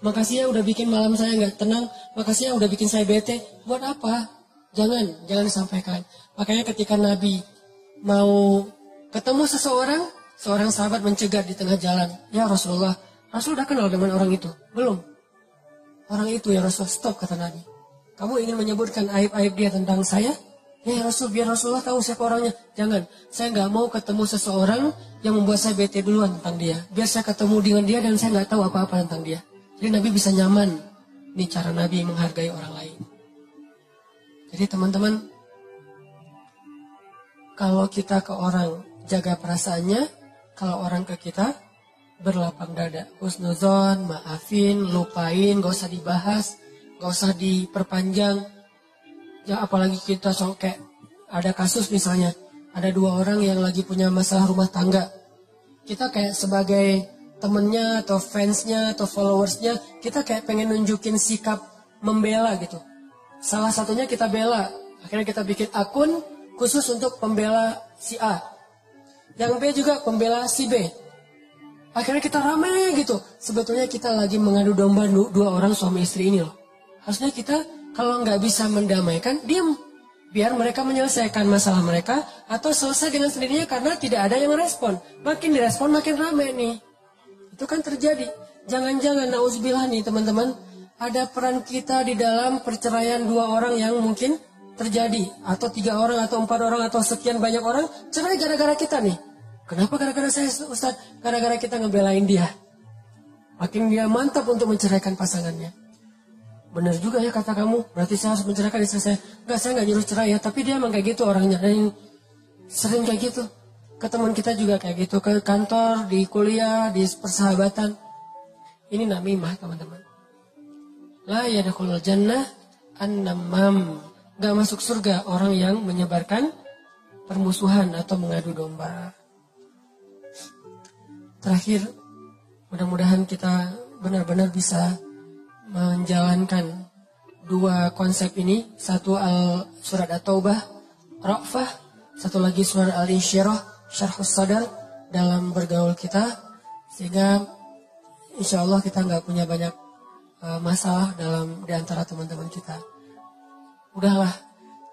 [SPEAKER 1] Makasih ya udah bikin malam saya nggak tenang. Makasih ya udah bikin saya bete. Buat apa? Jangan disampaikan. Makanya ketika Nabi mau ketemu seorang sahabat mencegat di tengah jalan. Ya Rasulullah, Rasul udah kenal dengan orang itu? Belum. Orang itu ya Rasul, stop kata Nabi. Kamu ingin menyebutkan aib-aib dia tentang saya? Ya Rasul, biar Rasulullah tahu siapa orangnya. Jangan, saya nggak mau ketemu seseorang yang membuat saya bete duluan tentang dia. Biar saya ketemu dengan dia dan saya nggak tahu apa-apa tentang dia. Jadi Nabi bisa nyaman. Ini cara Nabi menghargai orang lain. Jadi teman-teman, kalau kita ke orang jaga perasaannya, kalau orang ke kita berlapang dada. Husnuzon, maafin, lupain, gak usah dibahas, gak usah diperpanjang. Ya apalagi kita kayak ada kasus misalnya, ada dua orang yang lagi punya masalah rumah tangga. Kita kayak sebagai temennya atau fansnya atau followersnya, kita kayak pengen nunjukin sikap membela gitu. Salah satunya kita bela, akhirnya kita bikin akun khusus untuk pembela si A. Yang B juga pembela si B. Akhirnya kita rame gitu. Sebetulnya kita lagi mengadu domba dua orang suami istri ini loh. Harusnya kita kalau nggak bisa mendamaikan, diam. Biar mereka menyelesaikan masalah mereka atau selesai dengan sendirinya karena tidak ada yang merespon. Makin direspon makin rame nih. Itu kan terjadi. Jangan-jangan nauzubillah nih teman-teman. Ada peran kita di dalam perceraian dua orang yang mungkin terjadi. Atau 3 orang atau 4 orang atau sekian banyak orang. Cerai gara-gara kita nih. Kenapa gara-gara saya Ustaz? Gara-gara kita ngebelain dia. Makin dia mantap untuk menceraikan pasangannya. Benar juga ya kata kamu. Berarti saya harus menceraikan istri saya. Enggak, saya nggak nyuruh cerai ya. Tapi dia emang kayak gitu orangnya. Dan sering kayak gitu. Ke teman kita juga kayak gitu. Ke kantor, di kuliah, di persahabatan. Ini namimah teman-teman. La yadkhulul jannah an-namam. Gak masuk surga orang yang menyebarkan permusuhan atau mengadu domba. Terakhir, mudah-mudahan kita benar-benar bisa menjalankan 2 konsep ini. Satu surat At-Taubah, Ra'fah. Satu lagi surat Al-Insyirah, Syarhus Sadar dalam bergaul kita. Sehingga insya Allah kita nggak punya banyak masalah di antara teman-teman kita. Udahlah,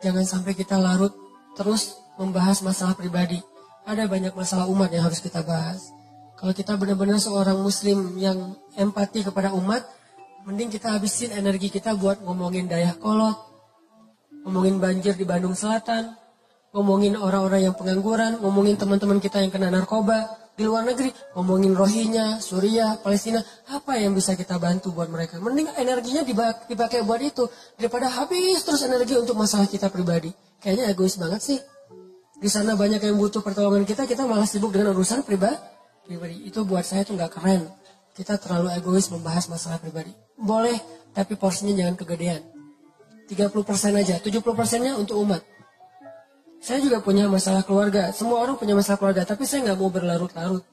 [SPEAKER 1] jangan sampai kita larut terus membahas masalah pribadi. Ada banyak masalah umat yang harus kita bahas. Kalau kita benar-benar seorang muslim yang empati kepada umat, mending kita habisin energi kita buat ngomongin Dayakolot, ngomongin banjir di Bandung Selatan, ngomongin orang-orang yang pengangguran, ngomongin teman-teman kita yang kena narkoba di luar negeri, ngomongin Rohingya, Suriah, Palestina, apa yang bisa kita bantu buat mereka. Mending energinya dipakai buat itu, daripada habis terus energi untuk masalah kita pribadi. Kayaknya egois banget sih. Di sana banyak yang butuh pertolongan kita malah sibuk dengan urusan pribadi. Itu buat saya tuh nggak keren. Kita terlalu egois membahas masalah pribadi. Boleh, tapi porsinya jangan kegedean. 30% aja, 70%-nya untuk umat. Saya juga punya masalah keluarga. Semua orang punya masalah keluarga, tapi saya nggak mau berlarut-larut.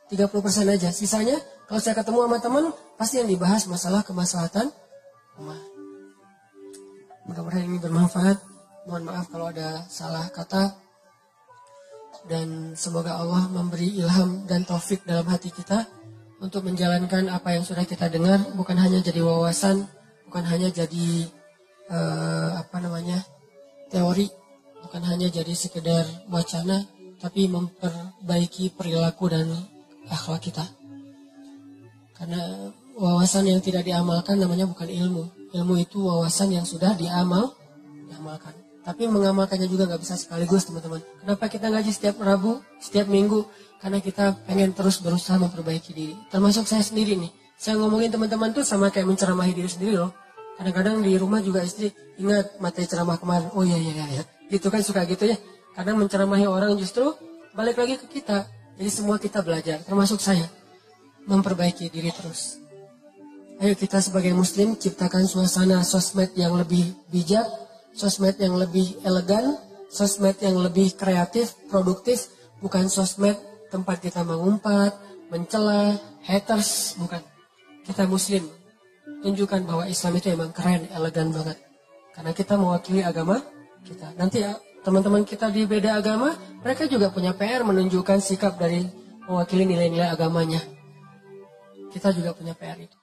[SPEAKER 1] 30% aja. Sisanya, kalau saya ketemu sama teman, pasti yang dibahas masalah kemaslahatan umat. Mudah-mudahan ini bermanfaat. Mohon maaf kalau ada salah kata. Dan semoga Allah memberi ilham dan taufik dalam hati kita untuk menjalankan apa yang sudah kita dengar, bukan hanya jadi wawasan, bukan hanya jadi teori, bukan hanya jadi sekedar wacana, tapi memperbaiki perilaku dan akhlak kita. Karena wawasan yang tidak diamalkan namanya bukan ilmu. Ilmu itu wawasan yang sudah diamalkan. Tapi mengamalkannya juga nggak bisa sekaligus teman-teman. Kenapa kita ngaji setiap Rabu, setiap Minggu? Karena kita pengen terus berusaha memperbaiki diri. Termasuk saya sendiri nih. Saya ngomongin teman-teman tuh sama kayak menceramahi diri sendiri loh. Kadang-kadang di rumah juga istri, ingat materi ceramah kemarin. Oh iya. Gitu kan suka gitu ya. Kadang menceramahi orang justru balik lagi ke kita. Jadi semua kita belajar, termasuk saya. Memperbaiki diri terus. Ayo kita sebagai muslim ciptakan suasana sosmed yang lebih bijak, sosmed yang lebih elegan, sosmed yang lebih kreatif, produktif, bukan sosmed tempat kita mengumpat, mencela, haters, bukan. Kita muslim, tunjukkan bahwa Islam itu emang keren, elegan banget. Karena kita mewakili agama kita. Nanti ya, teman-teman kita di beda agama, mereka juga punya PR menunjukkan sikap dari mewakili nilai-nilai agamanya. Kita juga punya PR itu.